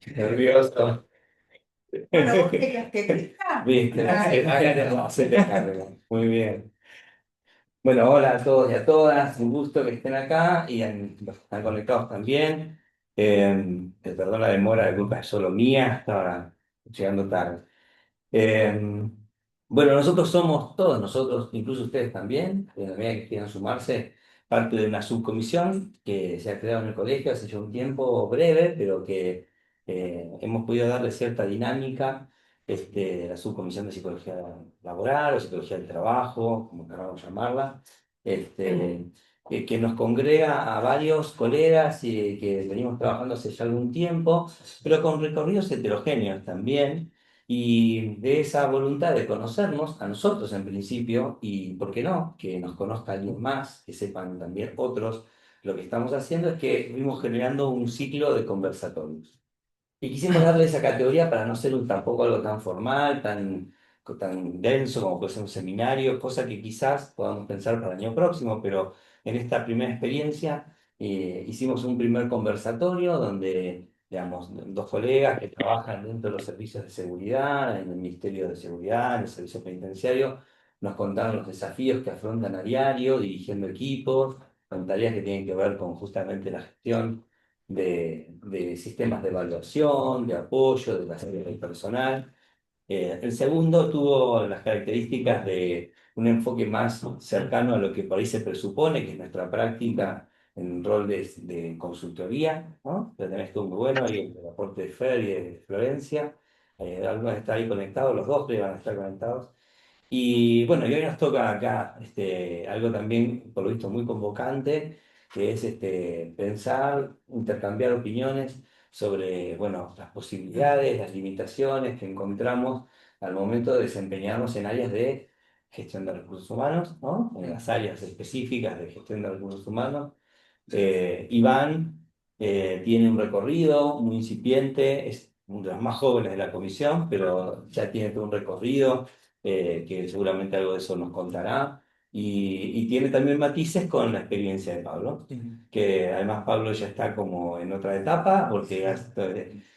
Nervioso. Bueno, vos querías que elija. Viste, Ay, acá tenemos, se te carga. Muy bien. Bueno, hola a todos y a todas, un gusto que estén acá y los que están conectados también. Perdón la demora, la culpa es solo mía, estaba llegando tarde. Eh, bueno, nosotros somos todos nosotros, incluso ustedes también, en la medida que quieran sumarse, parte de una subcomisión que se ha creado en el colegio hace ya un tiempo breve, pero que hemos podido darle cierta dinámica, la subcomisión de psicología laboral o psicología del trabajo, como queramos llamarla, este, que nos congrega a varios colegas y que venimos trabajando hace ya algún tiempo, pero con recorridos heterogéneos también y de esa voluntad de conocernos a nosotros en principio, y por qué no, que nos conozca alguien más, que sepan también otros, lo que estamos haciendo es que fuimos generando un ciclo de conversatorios. Y quisimos darle esa categoría para no ser tampoco algo tan formal, tan denso como puede ser un seminario, cosa que quizás podamos pensar para el año próximo, pero en esta primera experiencia hicimos un primer conversatorio donde, digamos, dos colegas que trabajan dentro de los servicios de seguridad, en el Ministerio de Seguridad, en el Servicio Penitenciario, nos contaron los desafíos que afrontan a diario, dirigiendo equipos, con tareas que tienen que ver con justamente la gestión de sistemas de evaluación, de apoyo, de la salud del personal. El segundo tuvo las características de un enfoque más cercano a lo que por ahí se presupone, que es nuestra práctica en rol de consultoría, ¿no? Pero también estuvo muy bueno, ahí el aporte de Fer y de Florencia. Algunos están ahí conectados, los dos van a estar conectados. Y bueno, y hoy nos toca acá algo también, por lo visto, muy convocante, que es pensar, intercambiar opiniones sobre, bueno, las posibilidades, las limitaciones que encontramos al momento de desempeñarnos en áreas de gestión de recursos humanos, ¿no? En las áreas específicas de gestión de recursos humanos. Iván tiene un recorrido muy incipiente, es uno de los más jóvenes de la comisión, pero ya tiene todo un recorrido que seguramente algo de eso nos contará. Y tiene también matices con la experiencia de Pablo, que además Pablo ya está como en otra etapa, porque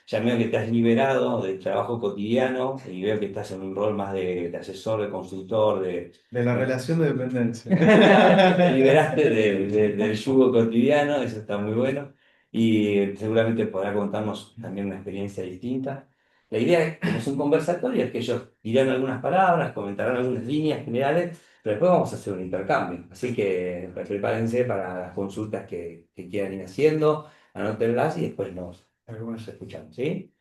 ya veo que te has liberado del trabajo cotidiano y veo que estás en un rol más de asesor, de consultor, De la relación de dependencia. te liberaste del yugo cotidiano, eso está muy bueno. Y seguramente podrá contarnos también una experiencia distinta. La idea es, como es un conversatorio, es que ellos dirán algunas palabras, comentarán algunas líneas generales, pero después vamos a hacer un intercambio. Así que prepárense para las consultas que quieran ir haciendo, anótenlas y después nos escuchamos, ¿sí?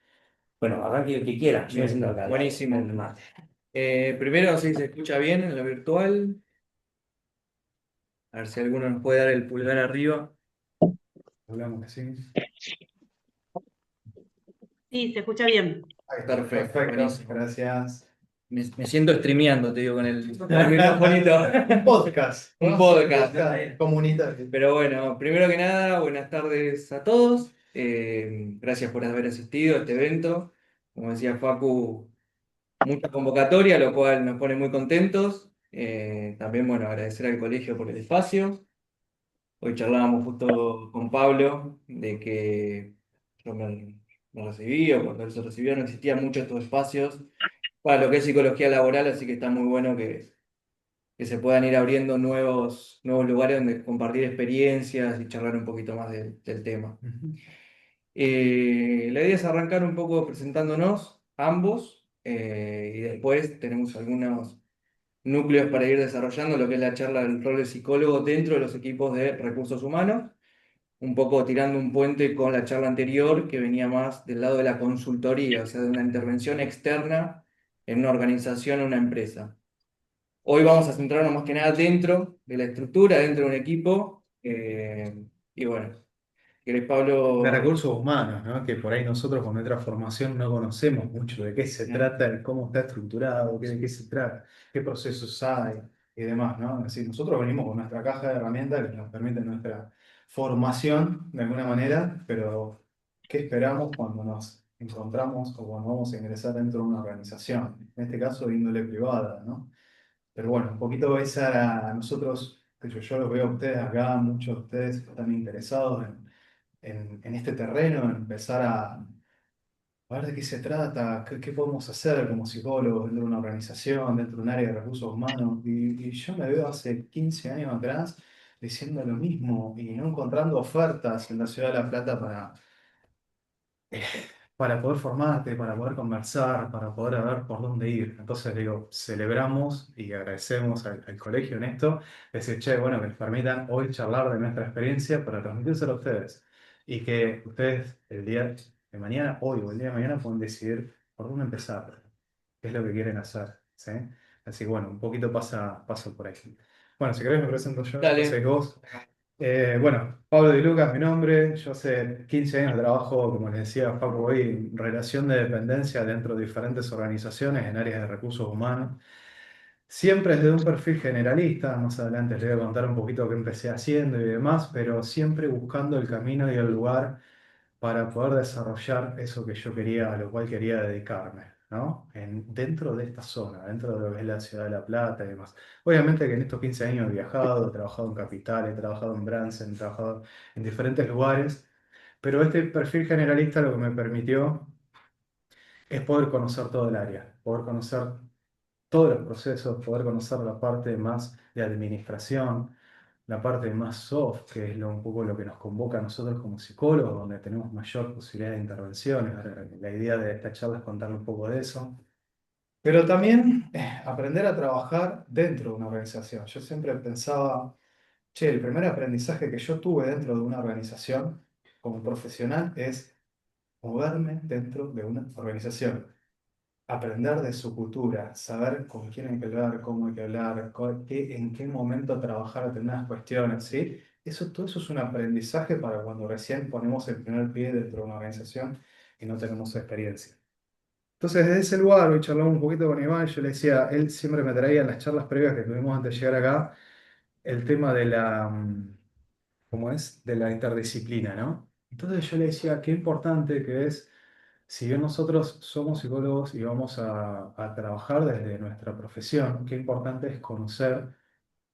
Bueno, arranque el que quiera, yo me siento Bien, acá al lado, buenísimo. en el mate. Primero, si se escucha bien en lo virtual, a ver si alguno nos puede dar el pulgar arriba. Hablamos así. sí, se escucha bien. Ahí está, Perfecto, perfecto, buenísimo. gracias. Me siento streameando, te digo, con el microfonito. Un podcast. Un Vamos a hacer podcast. comunitario. Pero bueno, primero que nada, buenas tardes a todos. Gracias por haber asistido a este evento. Como decía Facu, mucha convocatoria, lo cual nos pone muy contentos. También, bueno, agradecer al colegio por el espacio. Hoy charlábamos justo con Pablo de que yo me recibí, o cuando él se recibió, no existían muchos estos espacios para lo que es psicología laboral, así que está muy bueno que se puedan ir abriendo nuevos lugares donde compartir experiencias y charlar un poquito más del tema. Ujú. La idea es arrancar un poco presentándonos ambos y después tenemos algunos núcleos para ir desarrollando lo que es la charla del rol de psicólogo dentro de los equipos de recursos humanos, un poco tirando un puente con la charla anterior que venía más del lado de la consultoría, o sea, de una intervención externa en una organización o una empresa. Hoy vamos a centrarnos más que nada dentro de la estructura, dentro de un equipo. Y bueno, ¿querés, De Pablo? recursos humanos, ¿no? Que por ahí nosotros con nuestra formación no conocemos mucho de qué se trata, de cómo está estructurado, de qué se trata, qué procesos hay y demás, ¿no? Es decir, nosotros venimos con nuestra caja de herramientas que nos permite nuestra formación de alguna manera, pero ¿qué esperamos cuando nos encontramos o cuando vamos a ingresar dentro de una organización? En este caso, de índole privada, ¿no? Pero bueno, un poquito esa era nosotros, que yo lo veo a ustedes acá, muchos de ustedes están interesados en este terreno, en empezar a ver de qué se trata, qué podemos hacer como psicólogos dentro de una organización, dentro de un área de recursos humanos. Y yo me veo hace 15 años atrás diciendo lo mismo y no encontrando ofertas en la ciudad de La Plata para poder formarte, para poder conversar, para poder ver por dónde ir. Entonces digo, celebramos y agradecemos al colegio en esto, decir, che, bueno, que nos permitan hoy charlar de nuestra experiencia para transmitírselo a ustedes y que ustedes el día de mañana, hoy o el día de mañana, puedan decidir por dónde empezar, qué es lo que quieren hacer, ¿sí? Así que bueno, un poquito pasa por ahí. Bueno, si querés me presento yo, no sé Dale, vos. Bueno, Pablo Di Lucas, mi nombre. Yo hace 15 años trabajo, como les decía Paco hoy, en relación de dependencia dentro de diferentes organizaciones en áreas de recursos humanos. Siempre desde un perfil generalista, más adelante les voy a contar un poquito qué empecé haciendo y demás, pero siempre buscando el camino y el lugar para poder desarrollar eso que yo quería, a lo cual quería dedicarme, ¿no? Dentro de esta zona, dentro de lo que es la ciudad de La Plata y demás. Obviamente que en estos 15 años he viajado, he trabajado en Capital, he trabajado en Bransen, he trabajado en diferentes lugares, pero este perfil generalista lo que me permitió es poder conocer todo el área, poder conocer todos los procesos, poder conocer la parte más de administración, la parte más soft, que es un poco lo que nos convoca a nosotros como psicólogos, donde tenemos mayor posibilidad de intervenciones. La idea de esta charla es contarle un poco de eso. Pero también aprender a trabajar dentro de una organización. Yo siempre pensaba, che, el primer aprendizaje que yo tuve dentro de una organización como profesional es moverme dentro de una organización, aprender de su cultura, saber con quién hay que hablar, cómo hay que hablar, en qué momento trabajar determinadas cuestiones, ¿sí? Todo eso es un aprendizaje para cuando recién ponemos el primer pie dentro de una organización y no tenemos experiencia. Entonces, desde ese lugar, hoy charlamos un poquito con Iván, yo le decía, él siempre me traía en las charlas previas que tuvimos antes de llegar acá, el tema de ¿cómo es? De la interdisciplina, ¿no? Entonces yo le decía, qué importante que es, si bien nosotros somos psicólogos y vamos a trabajar desde nuestra profesión, qué importante es conocer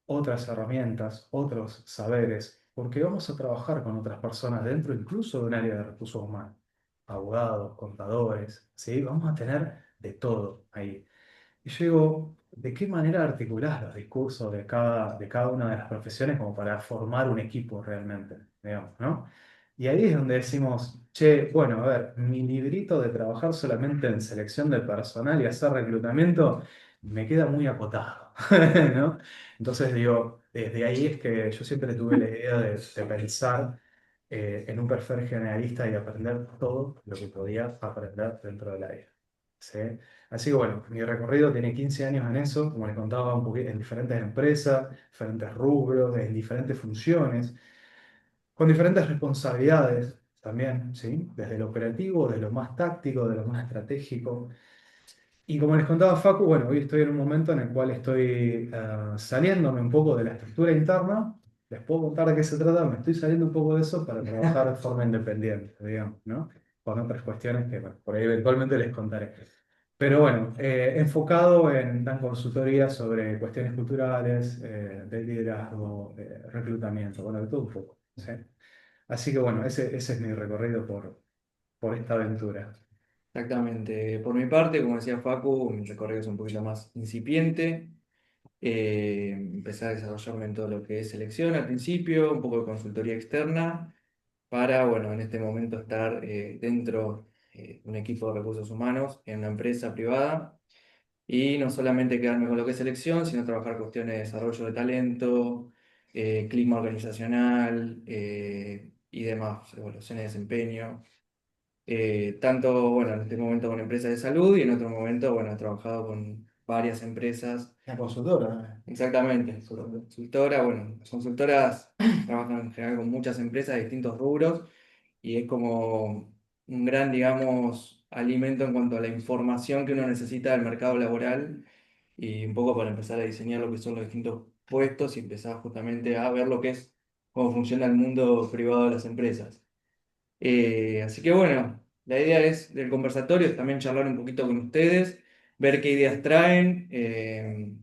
otras herramientas, otros saberes, porque vamos a trabajar con otras personas dentro incluso de un área de recursos humanos, abogados, contadores, ¿sí? Vamos a tener de todo ahí. Y yo digo, ¿de qué manera articulás los discursos de cada una de las profesiones como para formar un equipo realmente, digamos, ¿no? Y ahí es donde decimos, che, bueno, a ver, mi librito de trabajar solamente en selección de personal y hacer reclutamiento me queda muy acotado, ¿no? Entonces digo, desde ahí es que yo siempre tuve la idea de pensar en un perfil generalista y aprender todo lo que podía aprender dentro del área. ¿Sí? Así que bueno, mi recorrido tiene 15 años en eso, como les contaba, un poquito, en diferentes empresas, diferentes rubros, en diferentes funciones, con diferentes responsabilidades también, ¿sí? Desde lo operativo, de lo más táctico, de lo más estratégico. Y como les contaba Facu, bueno, hoy estoy en un momento en el cual estoy saliéndome un poco de la estructura interna. Les puedo contar de qué se trata, me estoy saliendo un poco de eso para trabajar de forma independiente, digamos, ¿no? Con otras cuestiones que bueno, por ahí eventualmente les contaré. Pero bueno, enfocado en dan consultoría sobre cuestiones culturales, de liderazgo, de reclutamiento, bueno, de todo un poco, ¿sí? Así que bueno, ese es mi recorrido por esta aventura. exactamente. Por mi parte, como decía Facu, mi recorrido es un poquito más incipiente. Empecé a desarrollarme en todo lo que es selección al principio, un poco de consultoría externa, para, bueno, en este momento estar dentro de un equipo de recursos humanos en una empresa privada y no solamente quedarme con lo que es selección, sino trabajar cuestiones de desarrollo de talento, clima organizacional y demás, evaluaciones de desempeño. Tanto, bueno, en este momento con empresas de salud y en otro momento, bueno, he trabajado con varias empresas. La consultora. Exactamente, consultora, bueno, las consultoras trabajan en general con muchas empresas de distintos rubros y es como un gran, digamos, alimento en cuanto a la información que uno necesita del mercado laboral y un poco para empezar a diseñar lo que son los distintos puestos y empezar justamente a ver lo que es, cómo funciona el mundo privado de las empresas. Así que bueno, la idea es del conversatorio es también charlar un poquito con ustedes, ver qué ideas traen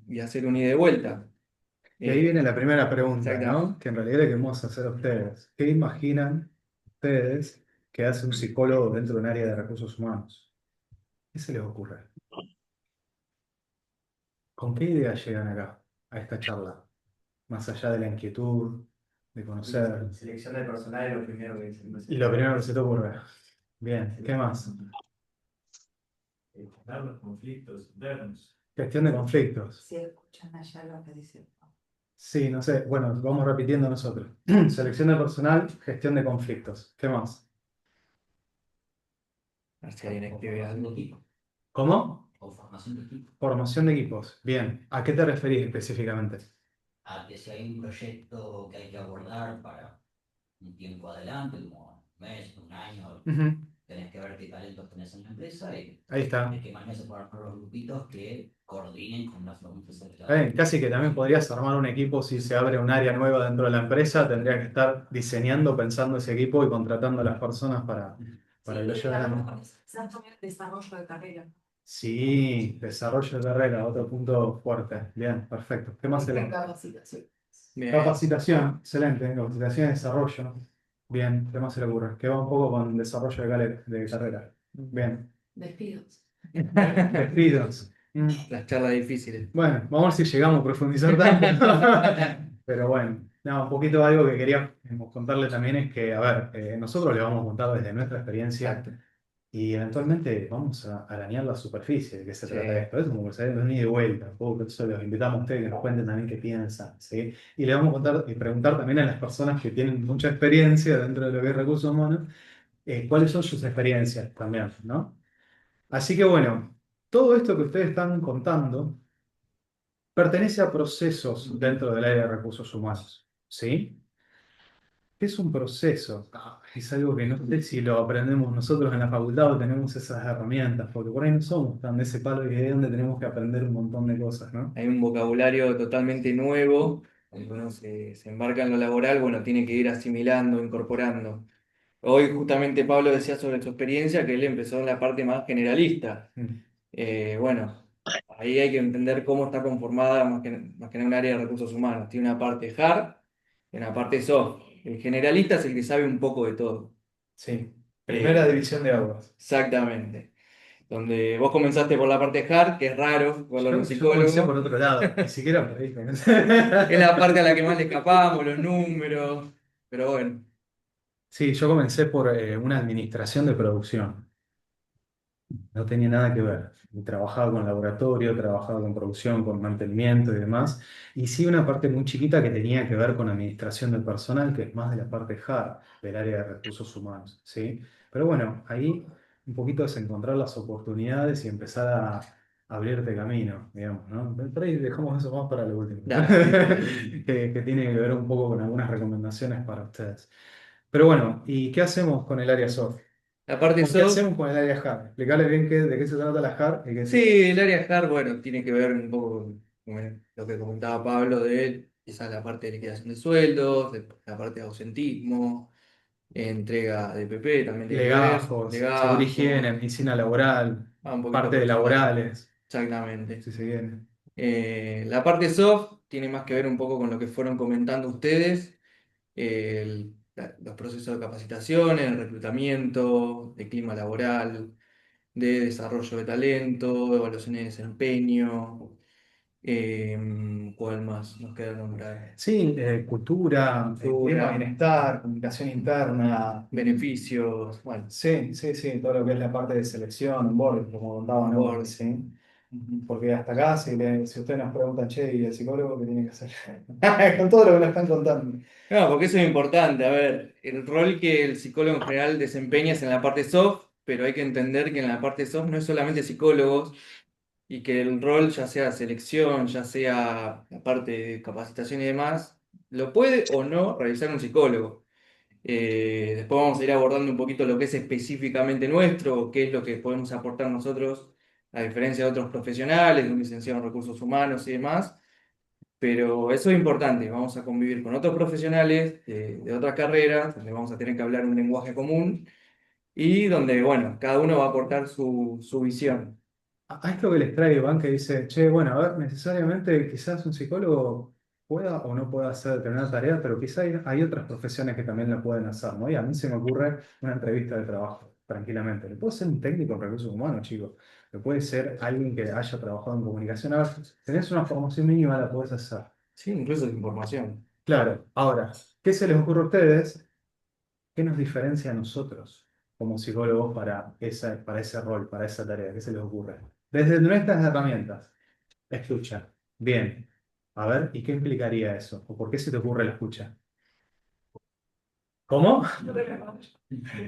y hacer un ida y vuelta. Y ahí Eh, viene la primera pregunta, exactamente. ¿no? Que en realidad le queremos hacer a ustedes. ¿Qué imaginan ustedes? que hace un psicólogo dentro de un área de recursos humanos? ¿Qué se les ocurre? ¿Con qué ideas llegan acá, a esta charla? Más allá de la inquietud, de conocer. Selección de personal es lo primero que se me Y lo primero que se te ocurre. Bien, ¿qué más? Gestionar los conflictos internos. Gestión de conflictos. Si escuchan allá lo que dice. Sí, no sé. Bueno, vamos repitiendo nosotros. Selección de personal, gestión de conflictos. ¿Qué más? A ver si alguien escribe algo. ¿Cómo? O formación de equipo. Formación de equipos. Bien. ¿A qué te referís específicamente? A que si hay un proyecto que hay que abordar para un tiempo adelante, como un mes, un año, Ujú. tenés que ver qué talentos tenés en la empresa y Ahí está. de qué manera se pueden armar los grupitos que coordinen con las empresas de la Casi que también podrías armar un equipo si se abre un área nueva dentro de la empresa, tendría que estar diseñando, pensando ese equipo y contratando a las personas para que lo lleven a... Desarrollo de carrera. Sí, desarrollo de carrera, otro punto fuerte. Bien, perfecto. ¿Qué más se le... Capacitación. Bien. Capacitación, excelente. Capacitación y desarrollo. Bien, ¿qué más se le ocurre? Que va un poco con desarrollo de carrera. Bien. Despidos. Despidos. Las charlas difíciles. Bueno, vamos a ver si llegamos a profundizar tanto. Pero bueno, nada, un poquito algo que queríamos contarle también es que, a ver, nosotros le vamos a contar desde nuestra experiencia Exacto. y eventualmente vamos a arañar la superficie de qué se Sí. trata esto. Es como que se ni de vuelta. Por eso los invitamos a ustedes que nos cuenten también qué piensan, ¿sí? Y le vamos a contar y preguntar también a las personas que tienen mucha experiencia dentro de lo que es recursos humanos, cuáles son sus experiencias también, ¿no? Así que bueno, todo esto que ustedes están contando pertenece a procesos dentro del área de recursos humanos, ¿sí? ¿Qué es un proceso? Es algo que no sé si lo aprendemos nosotros en la facultad o tenemos esas herramientas, porque por ahí no somos tan de ese palo y es donde tenemos que aprender un montón de cosas, ¿no? Hay un vocabulario totalmente nuevo. Cuando uno se embarca en lo laboral, bueno, tiene que ir asimilando, incorporando. Hoy justamente Pablo decía sobre su experiencia que él empezó en la parte más generalista. Mm. Bueno, ahí hay que entender cómo está conformada más que nada un área de recursos humanos. Tiene una parte hard y una parte soft. El generalista es el que sabe un poco de todo. Sí. Primera división de aguas. Exactamente. Donde vos comenzaste por la parte hard, que es raro verlo en un Yo comencé por psicólogo. otro lado, ni siquiera por ahí. Es la parte a la que más le escapamos, los números. Pero bueno, Sí, yo comencé por una administración de producción. No tenía nada que ver. Y trabajaba con laboratorio, trabajaba con producción, con mantenimiento y demás. Y sí una parte muy chiquita que tenía que ver con administración del personal, que es más de la parte hard del área de recursos humanos, ¿sí? Pero bueno, ahí un poquito es encontrar las oportunidades y empezar a abrirte camino, digamos, ¿no? Pero ahí dejamos eso más para lo último. dale. Que tiene que ver un poco con algunas recomendaciones para ustedes. Pero bueno, ¿y qué hacemos con el área soft? La parte ¿O qué soft, hacemos con el área hard? Explicarle bien de qué se trata la hard y qué sí, el área hard, bueno, tiene que ver un poco con lo que comentaba Pablo de él, quizás la parte de liquidación de sueldos, la parte de ausentismo, entrega de PP también tiene que ver, legajos, seguridad, higiene, legajos, medicina laboral, un poquito parte de por esa parte. laborales, Exactamente. si se viene. La parte soft tiene más que ver un poco con lo que fueron comentando ustedes, los procesos de capacitación, el reclutamiento, de clima laboral, de desarrollo de talento, evaluaciones de desempeño, ¿cuál más nos queda nombrar? Sí, cultura, clima de Cultura, bienestar, comunicación interna. beneficios, bueno, Sí, sí, sí, todo lo que es la parte de selección, onboarding, como contaban onboarding. ¿sí? Porque hasta acá, si ustedes nos preguntan, che, ¿y el psicólogo qué tiene que hacer? Con todo lo que nos están contando. No, porque eso es importante. A ver, el rol que el psicólogo en general desempeña es en la parte soft, pero hay que entender que en la parte soft no es solamente psicólogos y que el rol, ya sea selección, ya sea la parte de capacitación y demás, lo puede o no realizar un psicólogo. Después vamos a ir abordando un poquito lo que es específicamente nuestro, qué es lo que podemos aportar nosotros, a diferencia de otros profesionales, de un licenciado en recursos humanos y demás. Pero eso es importante, vamos a convivir con otros profesionales de otras carreras, donde vamos a tener que hablar un lenguaje común y donde, bueno, cada uno va a aportar su visión. A esto que les trae Iván que dice, che, bueno, a ver, necesariamente quizás un psicólogo pueda o no pueda hacer determinada tarea, pero quizá hay otras profesiones que también la pueden hacer, ¿no? Y a mí se me ocurre una entrevista de trabajo, tranquilamente. Le puedo ser un técnico en recursos humanos, chicos. Le puede ser alguien que haya trabajado en comunicación. A ver, tenés una formación mínima, la podés hacer. Sí, incluso de información. Claro, ahora, ¿qué se les ocurre a ustedes? ¿Qué nos diferencia a nosotros como psicólogos para ese rol, para esa tarea? ¿Qué se les ocurre? Desde nuestras herramientas. Escucha. Bien. A ver, ¿y qué implicaría eso? ¿O por qué se te ocurre la escucha? ¿Cómo?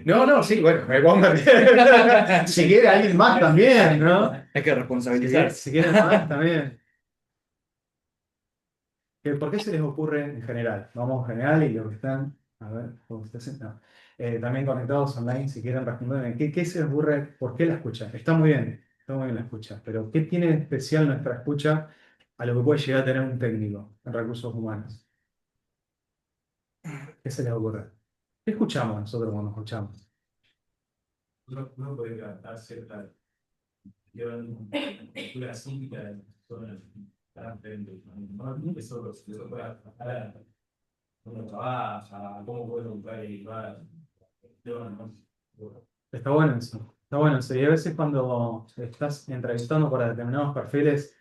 No, no, sí, bueno, me pongo. Si quiere alguien más también, ¿no? Hay que responsabilizarse. Si quieren más también. ¿Por qué se les ocurre en general? Vamos en general y los que están, a ver, no. También conectados online, si quieren responderme, ¿qué se les ocurre? ¿Por qué la escucha? Está muy bien la escucha, pero ¿qué tiene de especial nuestra escucha a lo que puede llegar a tener un técnico en recursos humanos? ¿Qué se les ocurre? ¿Qué escuchamos nosotros cuando escuchamos? Uno puede captar cierta cultura psíquica de personas diferentes. Eso puede afectar a cómo trabaja, cómo puede comprar y llevar. Está bueno eso. Está bueno eso. Y a veces cuando estás entrevistando para determinados perfiles,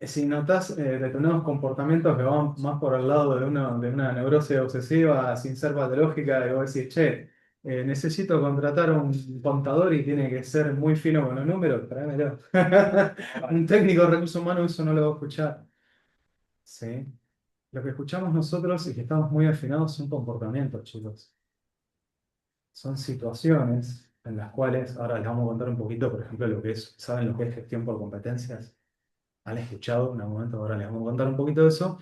si notas determinados comportamientos que van más por el lado de una neurosis obsesiva sin ser patológica, y vos decís, che, necesito contratar a un contador y tiene que ser muy fino con los números, tráemelo. Un técnico de recursos humanos eso no lo va a escuchar. ¿Sí? Lo que escuchamos nosotros y que estamos muy afinados son comportamientos, chicos. Son situaciones en las cuales, ahora les vamos a contar un poquito, por ejemplo, ¿saben lo que es gestión por competencias? Han escuchado en algún momento, ahora les vamos a contar un poquito de eso,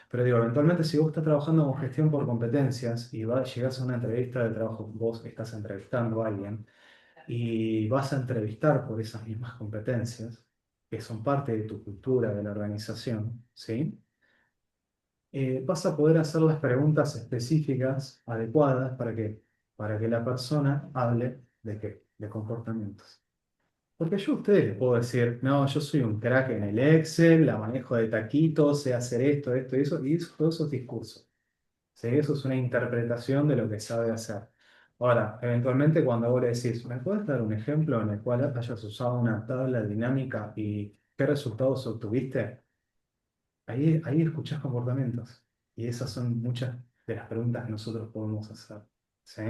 pero digo, eventualmente si vos estás trabajando con gestión por competencias y llegás a una entrevista de trabajo, vos estás entrevistando a alguien y vas a entrevistar por esas mismas competencias, que son parte de tu cultura, de la organización, ¿sí? Vas a poder hacer las preguntas específicas, adecuadas, para que la persona hable de qué, de comportamientos. Porque yo a ustedes les puedo decir, no, yo soy un crack en el Excel, la manejo de taquitos, sé hacer esto, esto y eso, todos esos discursos. ¿Sí? Eso es una interpretación de lo que sabe hacer. Ahora, eventualmente cuando vos le decís, ¿me puedes dar un ejemplo en el cual hayas usado una tabla dinámica y qué resultados obtuviste? Ahí escuchás comportamientos. Y esas son muchas de las preguntas que nosotros podemos hacer. ¿Sí?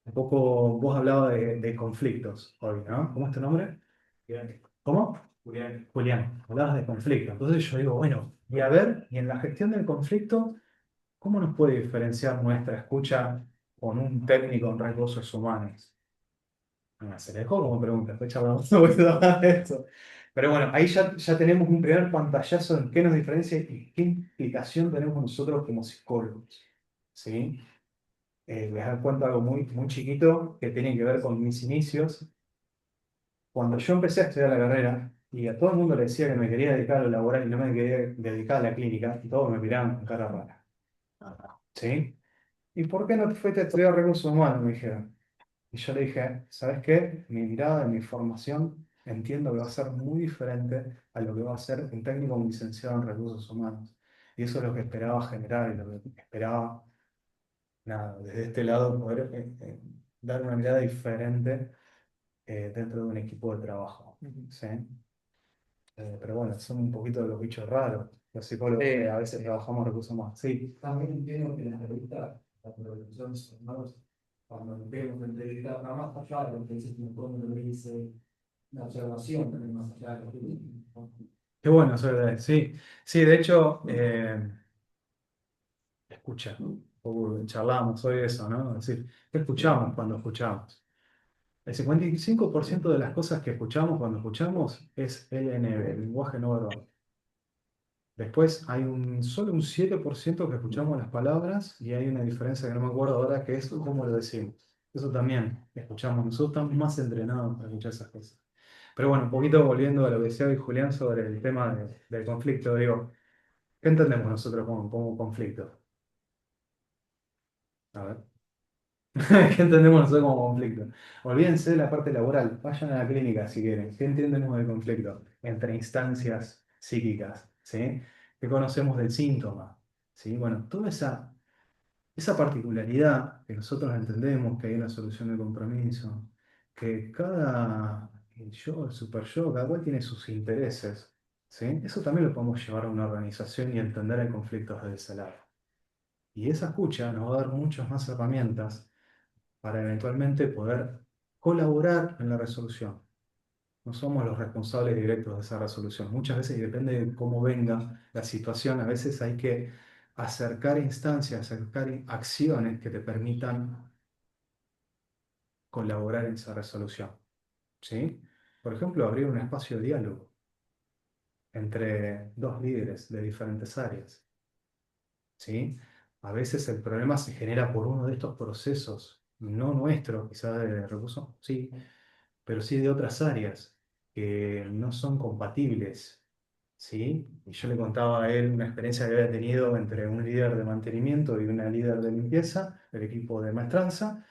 Un poco, vos hablabas de conflictos hoy, ¿no? ¿Cómo es tu nombre? Julián, ¿Cómo? Julián, Julián, hablabas de conflicto. Entonces yo digo, bueno, y a ver, y en la gestión del conflicto, ¿cómo nos puede diferenciar nuestra escucha con un técnico en recursos humanos? Se le dejó como pregunta, estoy charlando un poquito más de esto. Pero bueno, ahí ya tenemos un primer pantallazo en qué nos diferencia y qué implicación tenemos nosotros como psicólogos. ¿Sí? Les das cuenta algo muy chiquito que tiene que ver con mis inicios. Cuando yo empecé a estudiar la carrera y a todo el mundo le decía que me quería dedicar a lo laboral y no me quería dedicar a la clínica, y todos me miraban con cara rara. ¿Sí? ¿Y por qué no te fuiste a estudiar recursos humanos? Me dijeron. Y yo le dije, ¿sabes qué? Mi mirada, mi formación, entiendo que va a ser muy diferente a lo que va a ser un técnico o un licenciado en recursos humanos. Y eso es lo que esperaba generar y lo que esperaba, nada, desde este lado poder dar una mirada diferente dentro de un equipo de trabajo. ¿Sí? Pero bueno, son un poquito de los bichos raros, los psicólogos que a veces trabajamos recursos humanos. Sí. también entiendo que en la entrevista, la producción son malos, cuando vemos la entrevista, va más allá de lo que dice el informe, lo que dice la observación, también más allá de lo que dice. Qué bueno, sí. Sí, de hecho, escucha. Charlamos hoy de eso, ¿no? Es decir, ¿qué escuchamos cuando escuchamos? El 55% de las cosas que escuchamos cuando escuchamos es LNB, el lenguaje no verbal. Después hay solo un 7% que escuchamos las palabras y hay una diferencia que no me acuerdo ahora, que es cómo lo decimos. Eso también escuchamos. Nosotros estamos más entrenados para escuchar esas cosas. Pero bueno, un poquito volviendo a lo que decía hoy Julián sobre el tema del conflicto, digo, ¿qué entendemos nosotros como conflicto? A ver. ¿Qué entendemos nosotros como conflicto? Olvídense de la parte laboral, vayan a la clínica si quieren. ¿Qué entendemos de conflicto? Entre instancias psíquicas, ¿sí? ¿Qué conocemos del síntoma? ¿Sí? Bueno, toda esa particularidad que nosotros entendemos que hay una solución de compromiso, que cada el yo, el super yo, cada cual tiene sus intereses, ¿sí? Eso también lo podemos llevar a una organización y entender el conflicto desde ese lado. Y esa escucha nos va a dar muchas más herramientas para eventualmente poder colaborar en la resolución. No somos los responsables directos de esa resolución. Muchas veces, y depende de cómo venga la situación, a veces hay que acercar instancias, acercar acciones que te permitan colaborar en esa resolución. ¿Sí? Por ejemplo, abrir un espacio de diálogo entre dos líderes de diferentes áreas. ¿Sí? A veces el problema se genera por uno de estos procesos, no nuestro, quizás de recursos, sí, pero sí de otras áreas que no son compatibles. ¿Sí? Y yo le contaba a él una experiencia que había tenido entre un líder de mantenimiento y una líder de limpieza del equipo de maestranza,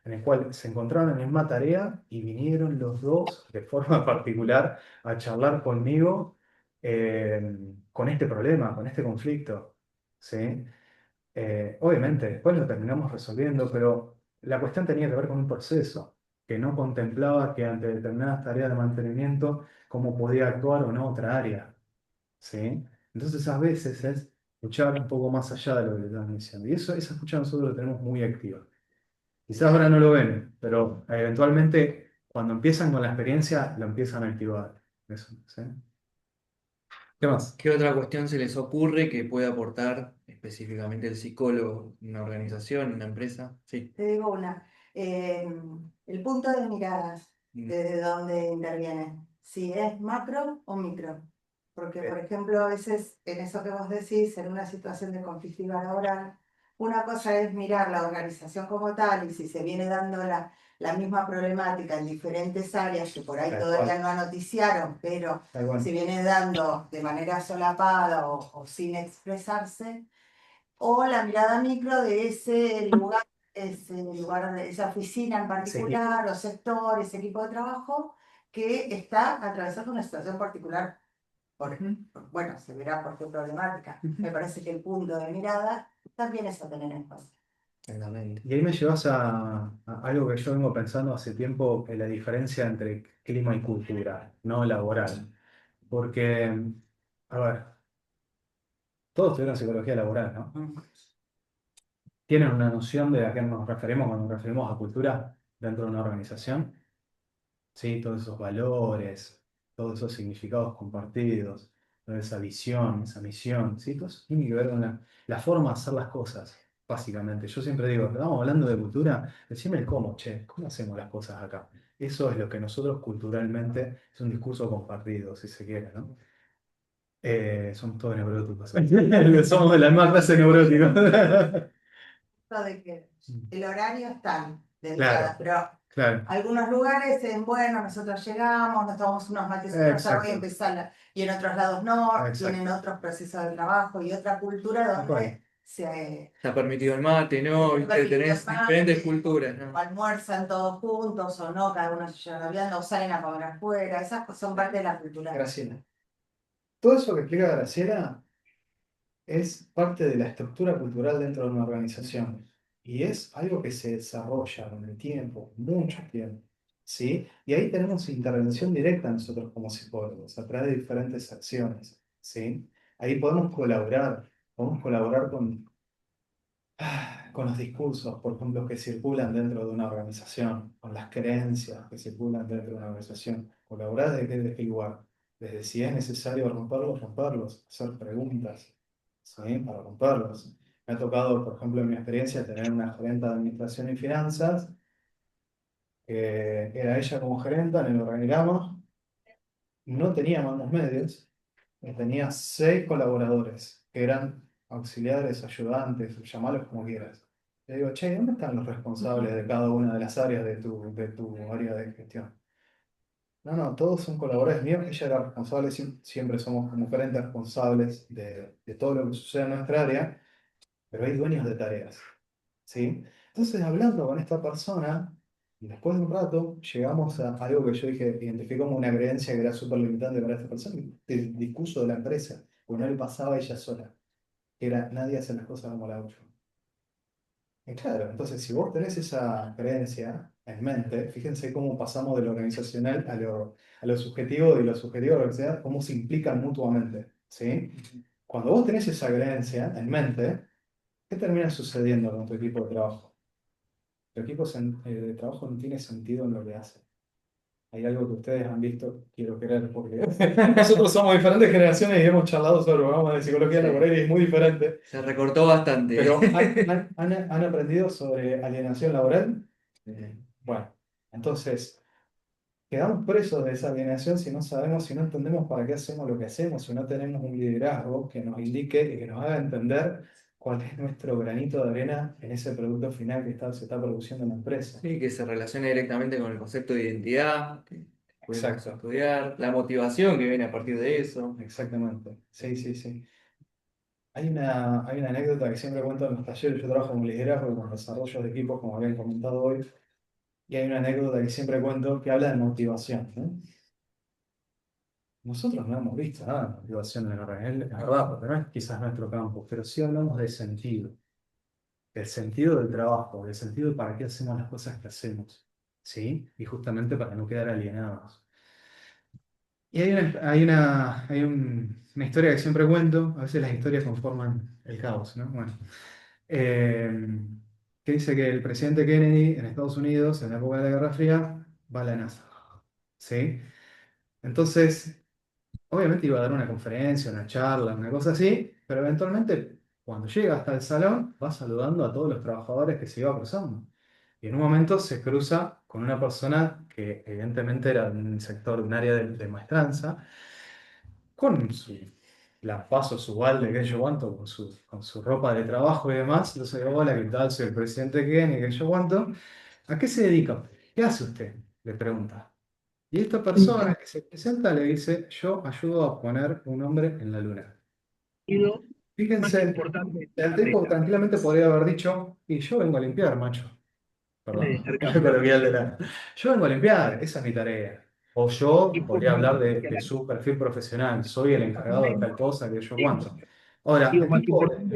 en el cual se encontraron en la misma tarea y vinieron los dos de forma particular a charlar conmigo con este problema, con este conflicto. ¿Sí? Obviamente, después lo terminamos resolviendo, pero la cuestión tenía que ver con un proceso que no contemplaba que ante determinadas tareas de mantenimiento, cómo podía actuar o no otra área. ¿Sí? Entonces, a veces es escuchar un poco más allá de lo que le están diciendo. Y eso, esa escucha nosotros lo tenemos muy activa. Quizás ahora no lo ven, pero eventualmente, cuando empiezan con la experiencia, lo empiezan a activar. Eso, ¿sí? ¿Qué más? ¿Qué otra cuestión se les ocurre que pueda aportar específicamente el psicólogo en una organización, en una empresa? Sí. Te digo una. El punto de miradas, Mm. desde donde interviene, si es macro o micro. Porque, por ejemplo, a veces en eso que vos decís, en una situación de conflictividad laboral, una cosa es mirar la organización como tal y si se viene dando la misma problemática en diferentes áreas que por ahí Tal todavía cual. no anoticiaron, pero Tal cual. se viene dando de manera solapada o sin expresarse, o la mirada micro de ese lugar, de esa oficina en Sí. particular, o sector, ese equipo de trabajo que está atravesando una situación particular. Bueno, se verá por qué problemática. Me parece que el punto de mirada también es a tener en cuenta. Exactamente. Y ahí me llevas a algo que yo vengo pensando hace tiempo, en la diferencia entre clima y cultura, no laboral. Porque, a ver, todos estudian psicología laboral, ¿no? ¿Tienen una noción de a qué nos referimos cuando nos referimos a cultura dentro de una organización? ¿Sí? Todos esos valores, todos esos significados compartidos, toda esa visión, esa misión, ¿sí? Todo eso tiene que ver con la forma de hacer las cosas, básicamente. Yo siempre digo, estamos hablando de cultura, decime el cómo, che, ¿cómo hacemos las cosas acá? Eso es lo que nosotros culturalmente, es un discurso compartido, si se quiere, ¿no? Somos todos neuróticos. Somos de la misma clase neuróticos. Esto de que el horario está de Claro, entrada, pero claro. algunos lugares en, bueno, nosotros llegamos, nos tomamos unos mates y Exacto. empezar, y en otros lados no, Exacto. tienen otros procesos de trabajo y otra cultura Tal cual. donde se Está permitido el mate, ¿no? Está Viste, permitido tenés el mate. diferentes culturas, ¿no? almuerzan todos juntos o no, cada uno se lleva hablando, o salen a comer afuera, esas cosas son parte de la cultura. Graciela. Todo eso que explica Graciela es parte de la estructura cultural dentro de una organización y es algo que se desarrolla con el tiempo, mucho tiempo, ¿sí? Y ahí tenemos intervención directa nosotros como psicólogos a través de diferentes acciones, ¿sí? Ahí podemos colaborar con los discursos, por ejemplo, que circulan dentro de una organización, con las creencias que circulan dentro de una organización. Colaborar desde qué lugar, desde si es necesario romperlos, romperlos, hacer preguntas, ¿sí? Para romperlos. Me ha tocado, por ejemplo, en mi experiencia, tener una gerente de administración y finanzas, que era ella como gerenta en el organigrama, no tenía mandos medios, tenía 6 colaboradores, que eran auxiliares, ayudantes, llamarlos como quieras. Le digo, che, ¿dónde están los responsables de cada una de las áreas de tu área de gestión? No, no, todos son colaboradores míos, ella era responsable, siempre somos como gerentes responsables de todo lo que sucede en nuestra área, pero hay dueños de tareas, ¿sí? Entonces, hablando con esta persona, y después de un rato, llegamos a algo que yo dije, identifiqué como una creencia que era súper limitante para esta persona, el discurso de la empresa. porque no le pasaba a ella sola, que era nadie hace las cosas como la hago yo. Y claro, entonces si vos tenés esa creencia en mente, fíjense cómo pasamos de lo organizacional a lo subjetivo y lo subjetivo a la organizacional, cómo se implican mutuamente, ¿sí? Cuando vos tenés esa creencia en mente, ¿qué termina sucediendo con tu equipo de trabajo? Tu equipo de trabajo no tiene sentido en lo que hace. Hay algo que ustedes han visto, quiero creer, porque nosotros somos diferentes generaciones y hemos charlado sobre programas de psicología Sí. laboral y es muy diferente. Se recortó bastante. Pero ¿han aprendido sobre alienación laboral? Bueno, entonces, quedamos presos de esa alienación si no sabemos, si no entendemos para qué hacemos lo que hacemos, si no tenemos un liderazgo que nos indique y que nos haga entender cuál es nuestro granito de arena en ese producto final que se está produciendo en la empresa. Sí, que se relaciona directamente con el concepto de identidad, que pudimos Exacto. estudiar, la motivación que viene a partir de eso. Exactamente. Sí, sí, sí. Hay una anécdota que siempre cuento en los talleres. Yo trabajo con liderazgo y con desarrollo de equipos, como habían comentado hoy. Y hay una anécdota que siempre cuento que habla de motivación, ¿no? Nosotros no hemos visto nada de motivación en la realidad, es verdad, porque no es quizás nuestro campo, pero sí hablamos de sentido, del sentido del trabajo, del sentido de para qué hacemos las cosas que hacemos, ¿sí? Y justamente para no quedar alienados. Y hay una historia que siempre cuento, a veces las historias conforman el caos, ¿no? Bueno, eh, que dice que el presidente Kennedy en Estados Unidos, en la época de la Guerra Fría, va a la NASA, ¿sí? Entonces, obviamente iba a dar una conferencia, una charla, una cosa así, pero eventualmente, cuando llega hasta el salón, va saludando a todos los trabajadores que se iba cruzando. Y en un momento se cruza con una persona que evidentemente era de un sector, un área de maestranza, con su lampazo, su balde, que yo cuánto, con su ropa de trabajo y demás. Entonces, hola, ¿qué tal? Soy el presidente Kenny, que yo cuánto. ¿A qué se dedica? ¿Qué hace usted? Le pregunta. Y esta persona que se presenta le dice, yo ayudo a poner un hombre en la luna. Fíjense, el tipo tranquilamente podría haber dicho, y yo vengo a limpiar, macho. Perdón, el coloquial de la... Yo vengo a limpiar, esa es mi tarea. O yo podría hablar de su perfil profesional, soy el encargado de tal cosa, que yo cuánto. Ahora, el tipo de motivación.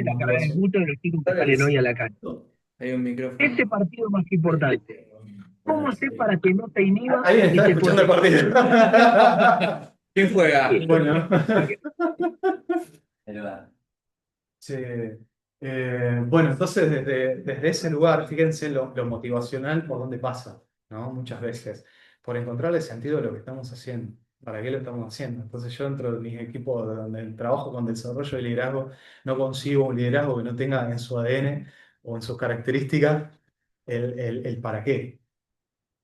Hay un micrófono. Alguien está escuchando el partido. ¿Quién juega? Bueno. El bar. Sí. Bueno, entonces desde ese lugar, fíjense lo motivacional por dónde pasa, ¿no? Muchas veces, por encontrarle sentido a lo que estamos haciendo, para qué lo estamos haciendo. Entonces yo dentro de mis equipos donde trabajo con desarrollo de liderazgo, no consigo un liderazgo que no tenga en su ADN o en sus características el para qué,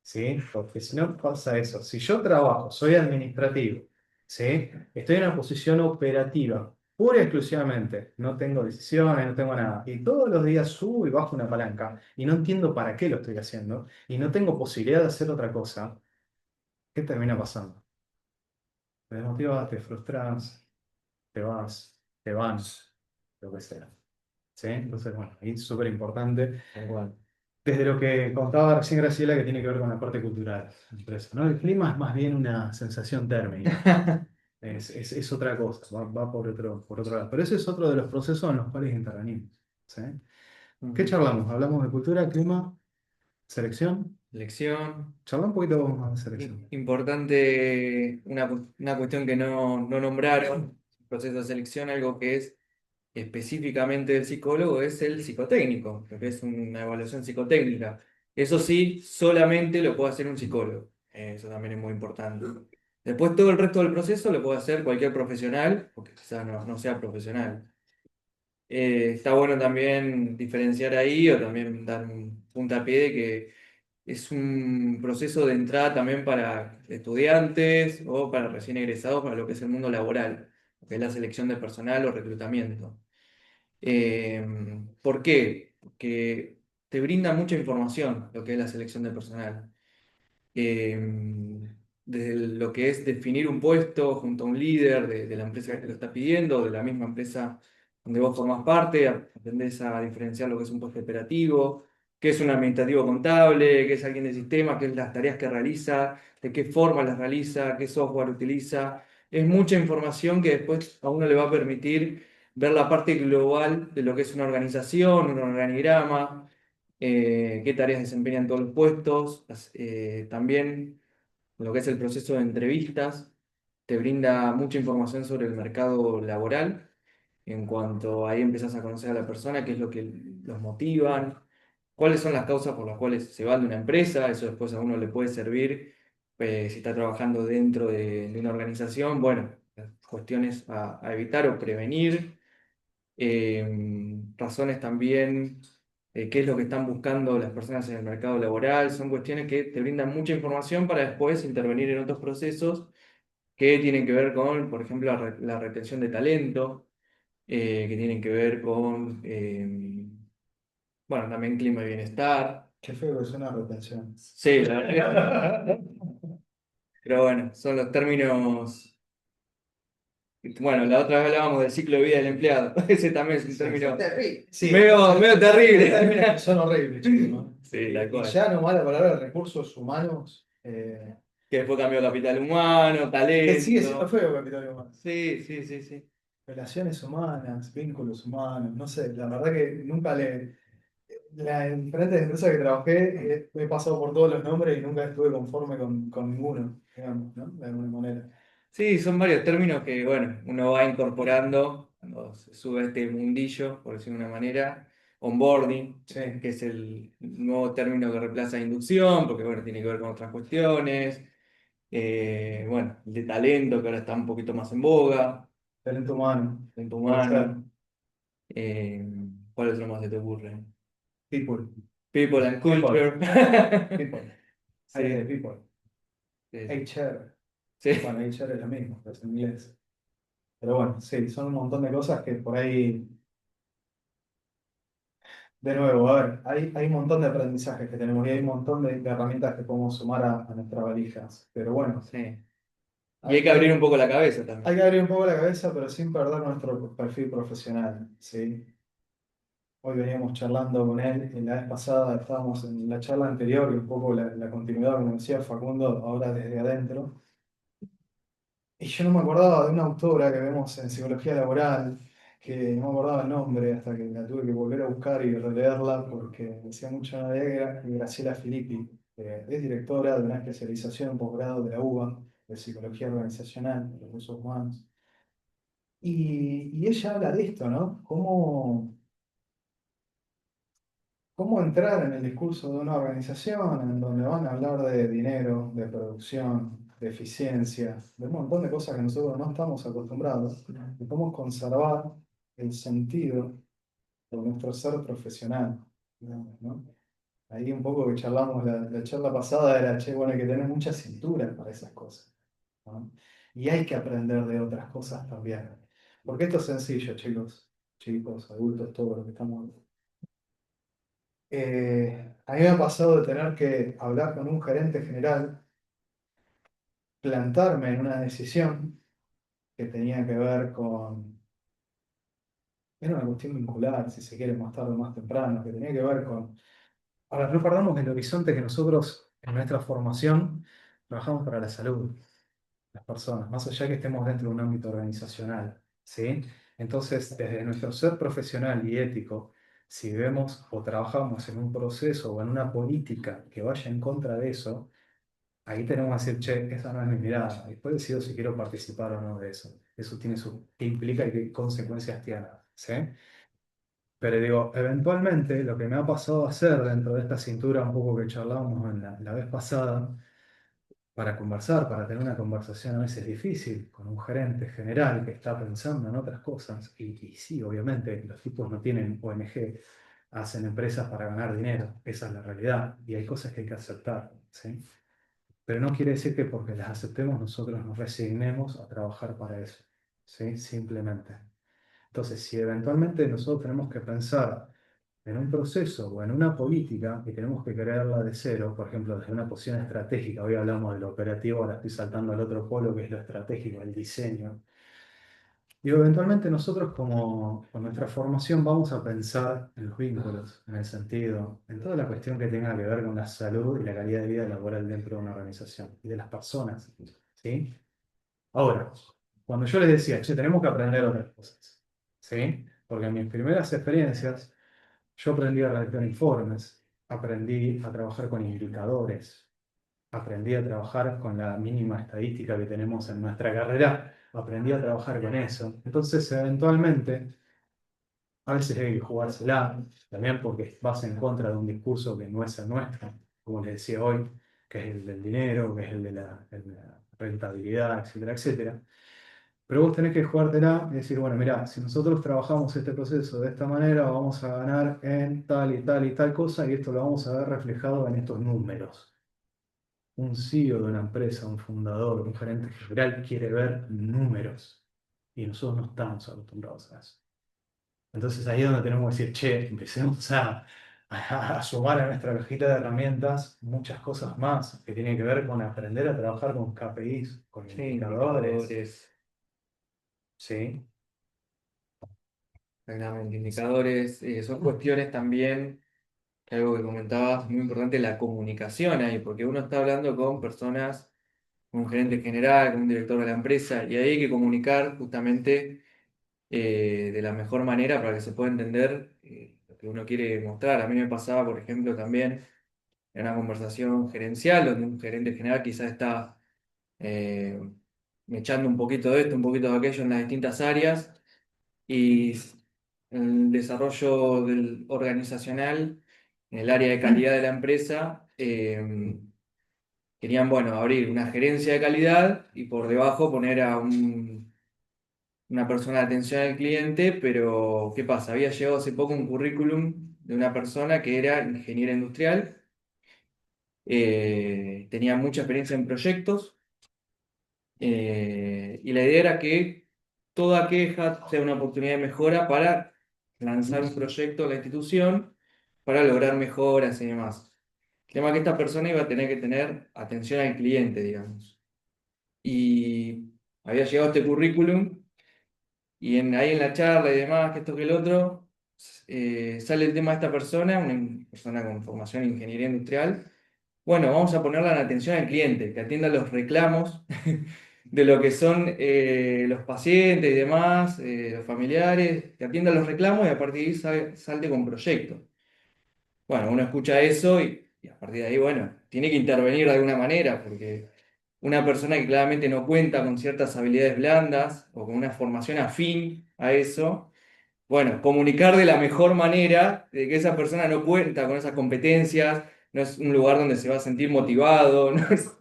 ¿sí? Porque si no pasa eso, si yo trabajo, soy administrativo, ¿sí? Estoy en una posición operativa, pura y exclusivamente, no tengo decisiones, no tengo nada, y todos los días subo y bajo una palanca, y no entiendo para qué lo estoy haciendo, y no tengo posibilidad de hacer otra cosa, ¿qué termina pasando? Te desmotivas, te frustras, te vas, te van, lo que sea, ¿sí? Entonces, bueno, ahí es súper importante. Desde lo que contaba recién Graciela, que tiene que ver con la parte cultural de la empresa, ¿no? El clima es más bien una sensación térmica, es otra cosa, va por otro lado. Pero ese es otro de los procesos en los cuales intervenimos, ¿sí? ¿Qué charlamos? Hablamos de cultura, clima, selección. Lección. Charla un poquito más de selección. Importante, una cuestión que no nombraron, proceso de selección, algo que es específicamente del psicólogo, es el psicotécnico, lo que es una evaluación psicotécnica. Eso sí, solamente lo puede hacer un psicólogo. Eso también es muy importante. Después todo el resto del proceso lo puede hacer cualquier profesional, porque quizás no sea profesional. Está bueno también diferenciar ahí o también dar un puntapié de que es un proceso de entrada también para estudiantes o para recién egresados para lo que es el mundo laboral, lo que es la selección de personal o reclutamiento. ¿Por qué? Porque te brinda mucha información lo que es la selección de personal. Desde lo que es definir un puesto junto a un líder de la empresa que te lo está pidiendo, de la misma empresa donde vos formás parte, aprendés a diferenciar lo que es un puesto operativo, qué es un administrativo contable, qué es alguien de sistemas, qué es las tareas que realiza, de qué forma las realiza, qué software utiliza, es mucha información que después a uno le va a permitir ver la parte global de lo que es una organización, un organigrama, qué tareas desempeñan todos los puestos, también lo que es el proceso de entrevistas, te brinda mucha información sobre el mercado laboral, en cuanto ahí empezás a conocer a la persona, qué es lo que los motivan, cuáles son las causas por las cuales se van de una empresa, eso después a uno le puede servir si está trabajando dentro de una organización, bueno, las cuestiones a evitar o prevenir, razones también, qué es lo que están buscando las personas en el mercado laboral, son cuestiones que te brindan mucha información para después intervenir en otros procesos que tienen que ver con, por ejemplo, la retención de talento, que tienen que ver con, bueno, también clima y bienestar. Qué feo que suena retención. Sí, la verdad que- pero bueno, son los términos. Bueno, la otra vez hablábamos del ciclo de vida del empleado. Ese también es un término Terrible. Sí, medio terrible. son horribles, chicos, ¿no? Sí, tal Y cual. ya nomás la palabra recursos humanos, Que después cambió capital humano, que sigue siendo talento. feo capital humano. Sí, sí, sí, sí. Relaciones humanas, vínculos humanos, no sé, la verdad que nunca en diferentes empresas que trabajé, he pasado por todos los nombres y nunca estuve conforme con ninguno, digamos, ¿no? De alguna manera. Sí, son varios términos que, bueno, uno va incorporando cuando se sube a este mundillo, por decirlo de una manera. Onboarding, Sí, que es el nuevo término que reemplaza inducción, porque, bueno, tiene que ver con otras cuestiones. Bueno, el de talento, que ahora está un poquito más en boga. talento humano, Talento puede ser. humano. Eh, ¿Cuál otro más se te ocurre? People, People and People. culture. people, hay de Sí, people. sí, sí. HR, Sí. bueno, HR es lo mismo, pero es en inglés. Pero bueno, sí, son un montón de cosas que por ahí, de nuevo, a ver, hay un montón de aprendizajes que tenemos y hay un montón de herramientas que podemos sumar a nuestras valijas. Pero bueno, Sí. Y hay hay, que abrir un hay, poco la cabeza hay también. que abrir un poco la cabeza, pero sin perder nuestro perfil profesional, ¿sí? Hoy veníamos charlando con él, y la vez pasada estábamos en la charla anterior y un poco la continuidad, como decía Facundo, ahora desde adentro. Y yo no me acordaba de una autora que vemos en psicología laboral, que no me acordaba el nombre hasta que la tuve que volver a buscar y releerla porque decía mucho de ella, Graciela Filippi, que es directora de una especialización en posgrado de la UBA, de psicología organizacional, de recursos humanos. Y ella habla de esto, ¿no? Cómo entrar en el discurso de una organización en donde van a hablar de dinero, de producción, de eficiencia, de un montón de cosas que nosotros no estamos acostumbrados, y cómo conservar el sentido de nuestro ser profesional, digamos, ¿no? Ahí un poco que charlamos la charla pasada era, che, bueno, hay que tener mucha cintura para esas cosas, ¿no? Y hay que aprender de otras cosas también. Porque esto es sencillo, chicos, chicos, adultos, todos los que estamos. A mí me ha pasado de tener que hablar con un gerente general, plantarme en una decisión que tenía que ver con, era una cuestión vincular, si se quiere, más tarde o más temprano, que tenía que ver con, ahora no perdamos el horizonte que nosotros en nuestra formación trabajamos para la salud, las personas, más allá que estemos dentro de un ámbito organizacional, ¿sí? Entonces, desde nuestro ser profesional y ético, si vemos o trabajamos en un proceso o en una política que vaya en contra de eso, ahí tenemos que decir, che, esa no es mi mirada. Después decido si quiero participar o no de eso. Eso tiene qué implica y qué consecuencias tiene, ¿sí? Pero digo, eventualmente lo que me ha pasado a hacer dentro de esta cintura, un poco que charlábamos en la vez pasada, para conversar, para tener una conversación a veces difícil con un gerente general que está pensando en otras cosas, y sí, obviamente, los tipos no tienen ONG, hacen empresas para ganar dinero, esa es la realidad, y hay cosas que hay que aceptar, ¿sí? Pero no quiere decir que porque las aceptemos nosotros nos resignemos a trabajar para eso, ¿sí? Simplemente. Entonces, si eventualmente nosotros tenemos que pensar en un proceso o en una política y tenemos que crearla de cero, por ejemplo, desde una posición estratégica, hoy hablamos de lo operativo, ahora estoy saltando al otro polo que es lo estratégico, el diseño. Digo, eventualmente nosotros como con nuestra formación vamos a pensar en los vínculos, en el sentido, en toda la cuestión que tenga que ver con la salud y la calidad de vida laboral dentro de una organización y de las personas, ¿sí? Ahora, cuando yo les decía, che, tenemos que aprender otras cosas, ¿sí? Porque en mis primeras experiencias yo aprendí a redactar informes, aprendí a trabajar con indicadores, aprendí a trabajar con la mínima estadística que tenemos en nuestra carrera, aprendí a trabajar con eso. Entonces, eventualmente, a veces hay que jugársela, también porque vas en contra de un discurso que no es el nuestro, como les decía hoy, que es el del dinero, que es el de la rentabilidad, etcétera, etcétera. Pero vos tenés que jugártela y decir, bueno, mira, si nosotros trabajamos este proceso de esta manera, vamos a ganar en tal y tal y tal cosa, y esto lo vamos a ver reflejado en estos números. Un CEO de una empresa, un fundador, un gerente general quiere ver números, y nosotros no estamos acostumbrados a eso. Entonces ahí es donde tenemos que decir, che, empecemos a sumar a nuestra cajita de herramientas muchas cosas más que tienen que ver con aprender a trabajar con KPIs, con Sí, indicadores, indicadores, ¿sí? exactamente, indicadores, son cuestiones también, que algo que comentabas, muy importante, la comunicación ahí, porque uno está hablando con personas, con un gerente general, con un director de la empresa, y ahí hay que comunicar justamente de la mejor manera para que se pueda entender lo que uno quiere mostrar. A mí me pasaba, por ejemplo, también en una conversación gerencial, donde un gerente general quizás está eh, echando un poquito de esto, un poquito de aquello en las distintas áreas, y el desarrollo organizacional en el área de calidad de la empresa. Querían, bueno, abrir una gerencia de calidad y por debajo poner a una persona de atención al cliente, pero ¿qué pasa? Había llegado hace poco un currículum de una persona que era ingeniera industrial, tenía mucha experiencia en proyectos, y la idea era que toda queja sea una oportunidad de mejora para lanzar un proyecto a la institución para lograr mejoras y demás. El tema es que esta persona iba a tener que tener atención al cliente, digamos. Y había llegado este currículum. Y ahí en la charla y demás, que esto que el otro, sale el tema de esta persona, una persona con formación en ingeniería industrial. Bueno, vamos a ponerla en atención al cliente, que atienda los reclamos de lo que son los pacientes y demás, los familiares, que atienda los reclamos y a partir de ahí salte con proyectos. Bueno, uno escucha eso y a partir de ahí, bueno, tiene que intervenir de alguna manera, porque una persona que claramente no cuenta con ciertas habilidades blandas o con una formación afín a eso, bueno, comunicar de la mejor manera de que esa persona no cuenta con esas competencias, no es un lugar donde se va a sentir motivado, no es-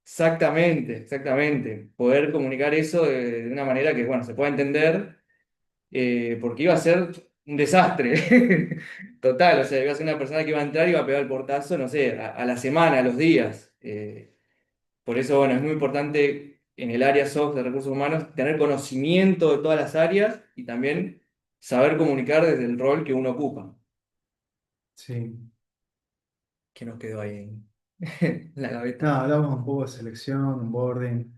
Exactamente, exactamente. Poder comunicar eso de una manera que, bueno, se pueda entender, porque iba a ser un desastre. Total, o sea, iba a ser una persona que iba a entrar y iba a pegar el portazo, no sé, a la semana, a los días. Por eso, bueno, es muy importante en el área soft de recursos humanos tener conocimiento de todas las áreas y también saber comunicar desde el rol que uno ocupa. Sí. ¿Qué nos quedó ahí en la gaveta? Nada, hablamos un poco de selección, onboarding,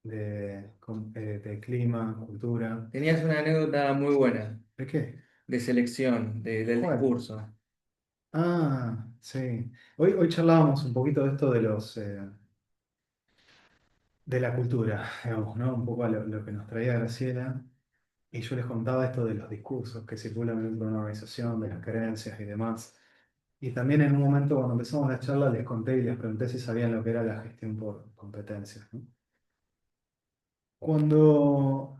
de clima, cultura. Tenías una anécdota muy buena ¿De qué? de selección del ¿Cuál? discurso. Ah, sí. Hoy charlábamos un poquito de esto de la cultura, digamos, ¿no? Un poco a lo que nos traía Graciela. Y yo les contaba esto de los discursos que circulan dentro de una organización, de las creencias y demás. Y también en un momento cuando empezamos la charla les conté y les pregunté si sabían lo que era la gestión por competencias, ¿no? Cuando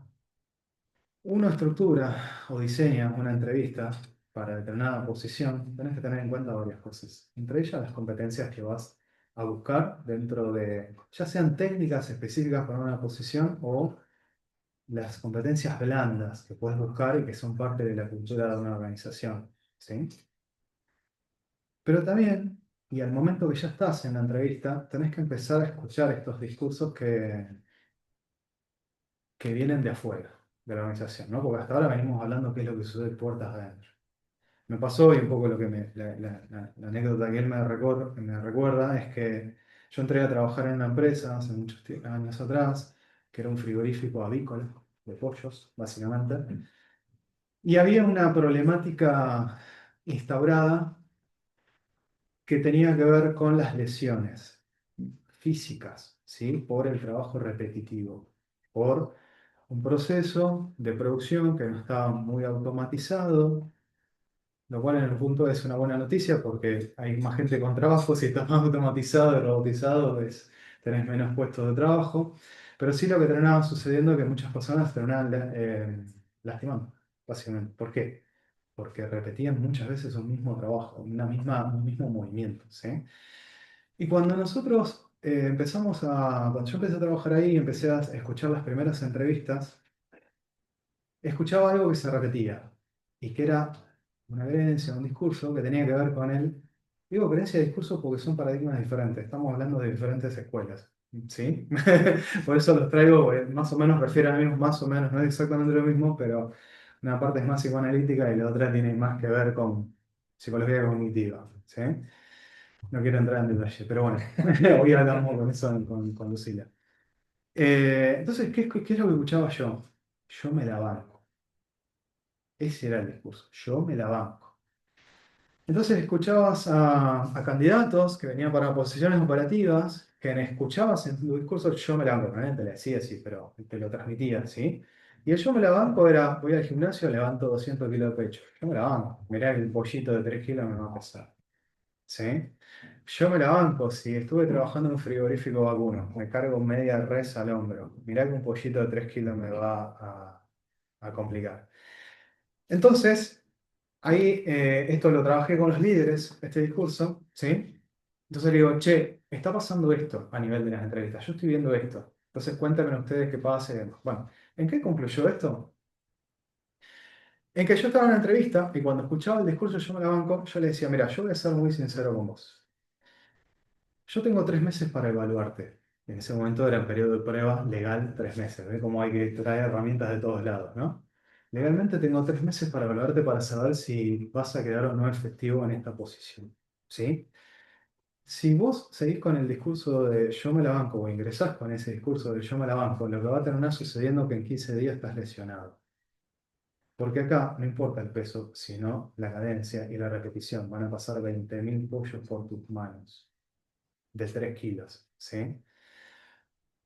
uno estructura o diseña una entrevista para determinada posición, tenés que tener en cuenta varias cosas. Entre ellas las competencias que vas a buscar dentro de, ya sean técnicas específicas para una posición o las competencias blandas que puedes buscar y que son parte de la cultura de una organización, ¿sí? Pero también, y al momento que ya estás en la entrevista, tenés que empezar a escuchar estos discursos que vienen de afuera de la organización, ¿no? Porque hasta ahora venimos hablando qué es lo que sucede puertas adentro. Me pasó y un poco lo que la anécdota que él me recuerda es que yo entré a trabajar en una empresa hace muchos años atrás, que era un frigorífico avícola de pollos, básicamente, y había una problemática instaurada que tenía que ver con las lesiones físicas, ¿sí? Por el trabajo repetitivo. por un proceso de producción que no estaba muy automatizado, lo cual en el punto es una buena noticia porque hay más gente con trabajo. Si está más automatizado y robotizado, pues tenés menos puestos de trabajo. Pero sí lo que terminaba sucediendo es que muchas personas terminaban lastimando, básicamente. ¿Por qué? Porque repetían muchas veces un mismo trabajo, un mismo movimiento, ¿sí? Y cuando nosotros cuando yo empecé a trabajar ahí y empecé a escuchar las primeras entrevistas, escuchaba algo que se repetía y que era una creencia, un discurso que tenía que ver con él. Digo creencia y discurso porque son paradigmas diferentes, estamos hablando de diferentes escuelas, ¿sí? Por eso los traigo, más o menos refieren a mí, más o menos, no es exactamente lo mismo, pero una parte es más psicoanalítica y la otra tiene más que ver con psicología cognitiva, ¿sí? No quiero entrar en detalle, pero bueno, hoy hablamos con eso con Lucila. Entonces, ¿qué es lo que escuchaba yo? Yo me la banco. Ese era el discurso. Yo me la banco. Entonces escuchabas a candidatos que venían para posiciones operativas, que escuchabas en tu discurso, yo me la banco, no te lo decía así, pero te lo transmitía, ¿sí? Y el yo me la banco era, voy al gimnasio, levanto 200 kilos de pecho. Yo me la banco. Mirá que el pollito de 3 kilos me va a pesar. ¿Sí? Yo me la banco, si estuve trabajando en un frigorífico vacuno, me cargo media res al hombro. Mirá que un pollito de 3 kilos me va a complicar. Entonces, ahí esto lo trabajé con los líderes, este discurso, ¿sí? Entonces le digo, che, está pasando esto a nivel de las entrevistas, yo estoy viendo esto. Entonces cuéntenme ustedes qué pasa y demás. Bueno, ¿en qué concluyó esto? En que yo estaba en una entrevista y cuando escuchaba el discurso yo me la banco, yo le decía, mira, yo voy a ser muy sincero con vos. Yo tengo 3 meses para evaluarte. En ese momento era el periodo de prueba legal, 3 meses. ¿Ve cómo hay que traer herramientas de todos lados, ¿no? Legalmente tengo 3 meses para evaluarte para saber si vas a quedar o no efectivo en esta posición. ¿Sí? Si vos seguís con el discurso de yo me la banco o ingresás con ese discurso de yo me la banco, lo que va a terminar sucediendo es que en 15 días estás lesionado. Porque acá no importa el peso, sino la cadencia y la repetición. Van a pasar 20.000 pollos por tus manos de 3 kilos. ¿Sí?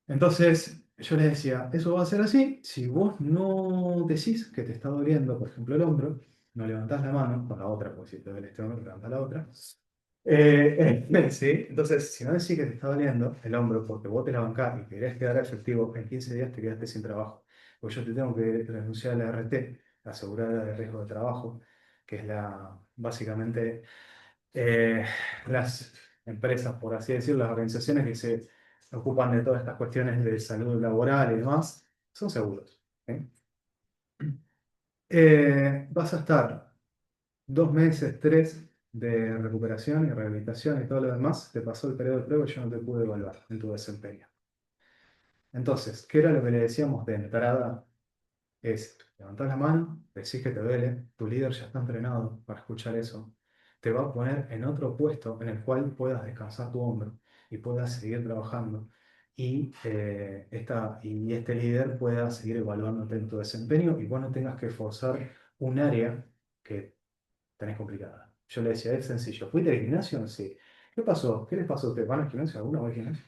Entonces, yo les decía, eso va a ser así. Si vos no decís que te está doliendo, por ejemplo, el hombro, no levantás la mano con la otra, porque si te duele este hombro, levantás la otra. ¿Sí? Entonces, si no decís que te está doliendo el hombro porque vos te la bancás y querés quedar efectivo, en 15 días te quedaste sin trabajo. Porque yo te tengo que renunciar a la RT, la asegurada de riesgo de trabajo, que es básicamente eh, las empresas, por así decirlo, las organizaciones que se ocupan de todas estas cuestiones de salud laboral y demás, son seguros. ¿Sí? Vas a estar 2 meses, 3 de recuperación y rehabilitación y todo lo demás. Te pasó el periodo de prueba y yo no te pude evaluar en tu desempeño. Entonces, ¿qué era lo que le decíamos de entrada? Es levantar la mano, decís que te duele, tu líder ya está entrenado para escuchar eso, te va a poner en otro puesto en el cual puedas descansar tu hombro y puedas seguir trabajando y este líder pueda seguir evaluándote en tu desempeño y vos no tengas que forzar un área que tenés complicada. Yo le decía, es sencillo, ¿fuiste al gimnasio? Sí. ¿Qué pasó? ¿Qué les pasó a ustedes? ¿Van al gimnasio? ¿Alguno va al gimnasio?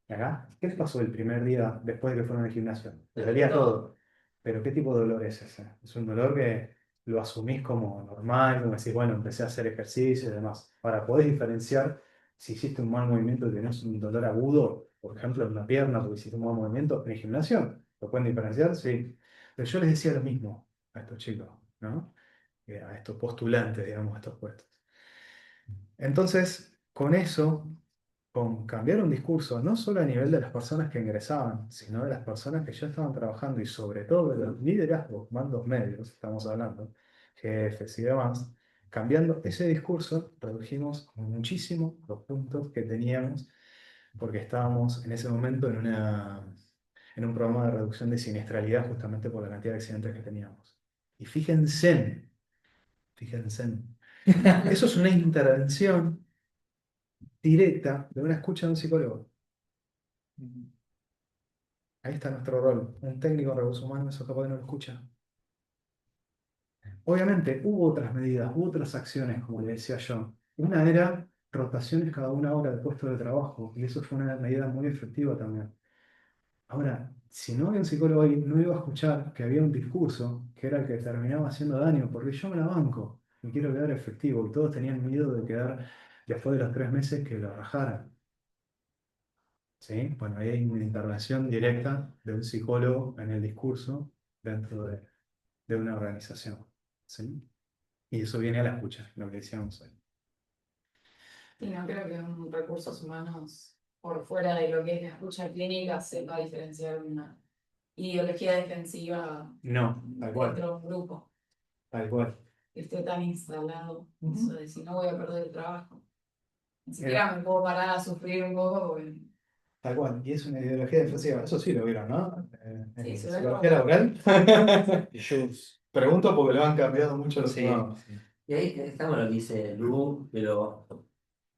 ¿Acá? ¿Qué les pasó el primer día después de que fueron al gimnasio? Les dolía todo. Pero ¿qué tipo de dolor es ese? Es un dolor que lo asumís como normal, como decís, bueno, empecé a hacer ejercicio y demás. Para poder diferenciar si hiciste un mal movimiento y tenés un dolor agudo, por ejemplo, en una pierna, porque hiciste un mal movimiento en el gimnasio, ¿lo pueden diferenciar? Sí. Pero yo les decía lo mismo a estos chicos, ¿no? A estos postulantes, digamos, a estos puestos. Entonces, con eso, con cambiar un discurso, no solo a nivel de las personas que ingresaban, sino de las personas que ya estaban trabajando y sobre todo de los liderazgos, mandos medios, estamos hablando, jefes y demás, cambiando ese discurso, redujimos muchísimo los puntos que teníamos porque estábamos en ese momento en un programa de reducción de siniestralidad justamente por la cantidad de accidentes que teníamos. Y fíjense, eso es una intervención directa de una escucha de un psicólogo. Ahí está nuestro rol. Un técnico en recursos humanos, eso capaz que no lo escucha. Obviamente, hubo otras medidas, hubo otras acciones, como le decía yo. Una era rotaciones cada 1 hora de puesto de trabajo, y eso fue una medida muy efectiva también. Ahora, si no había un psicólogo ahí, no iba a escuchar que había un discurso que era el que terminaba haciendo daño, porque yo me la banco y quiero quedar efectivo, y todos tenían miedo de quedar después de los 3 meses que lo rajaran. ¿Sí? Bueno, ahí hay una intervención directa de un psicólogo en el discurso dentro de una organización. ¿Sí? Y eso viene a la escucha, lo que decíamos hoy. Y no creo que un recursos humanos, por fuera de lo que es la escucha clínica, sepa diferenciar una ideología defensiva No, tal cual, dentro de un grupo tal cual. que esté tan instalado. Ujú. Eso de si no voy a perder el trabajo. Ni Era- siquiera me puedo parar a sufrir un poco porque Tal cual, y es una ideología defensiva, eso sí lo vieron, ¿no? sí, En se ve psicología como. laboral. Yo pregunto porque lo han cambiado mucho los Sí, programas. sí. Y ahí está bueno lo que dice Lu, pero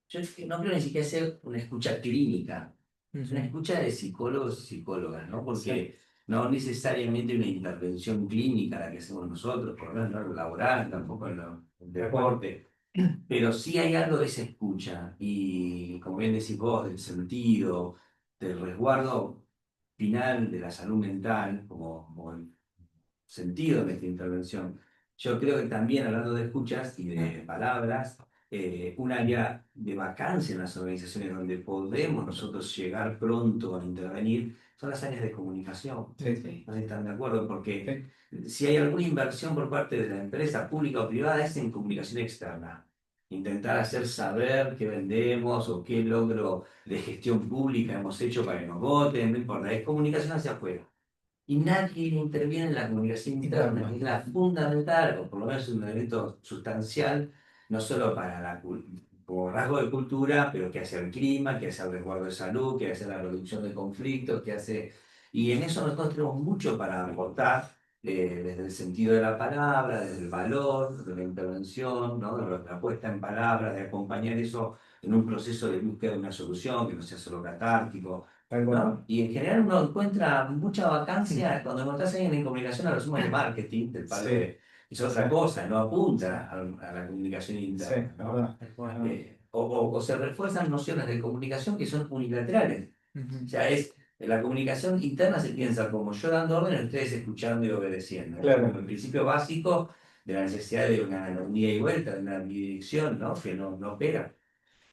yo no creo ni siquiera ser una escucha clínica, es una Ujú. escucha de psicólogos y psicólogas, ¿no? Sí, Porque no necesariamente una intervención clínica la que hacemos nosotros, por lo menos no en lo laboral, tampoco en el tal cual. deporte, pero sí hay algo de esa escucha y, como bien decís vos, del sentido, del resguardo final de la salud mental, como el sentido de esta intervención. Yo creo que también, hablando de escuchas y de palabras, un área de vacancia en las organizaciones donde podemos nosotros llegar pronto a intervenir son las áreas de comunicación. Sí, ¿No están de acuerdo? Porque sí, si hay alguna inversión por parte de la empresa pública o privada es en comunicación externa. Intentar hacer saber qué vendemos o qué logro de gestión pública hemos hecho para que nos voten, no importa, es comunicación hacia afuera. Y nadie interviene en la comunicación interna, que es la fundamental, o por lo menos es un elemento sustancial, no solo para como rasgo de cultura, pero que hace el clima, que hace el resguardo de salud, que hace la reducción de conflictos, que hace... Y en eso nosotros tenemos mucho para aportar, desde el sentido de la palabra, desde el valor de la intervención, ¿no? De la puesta en palabras, de acompañar eso en un proceso de búsqueda de una solución, que no sea solo catártico, tal cual. ¿no? Y en general uno encuentra mucha vacancia cuando encontrás a alguien en comunicación a lo sumo de marketing, del palo Sí, de hizo otra sí, cosa, no apunta a la comunicación sí, interna, la ¿no? verdad. Ajá. O se refuerzan nociones de comunicación que son unilaterales. O Ujú. sea, la comunicación interna se piensa como yo dando órdenes, ustedes escuchando y obedeciendo. Es Claro. como el principio básico de la necesidad de una ida y vuelta, de una bidirección, ¿no? Que no opera.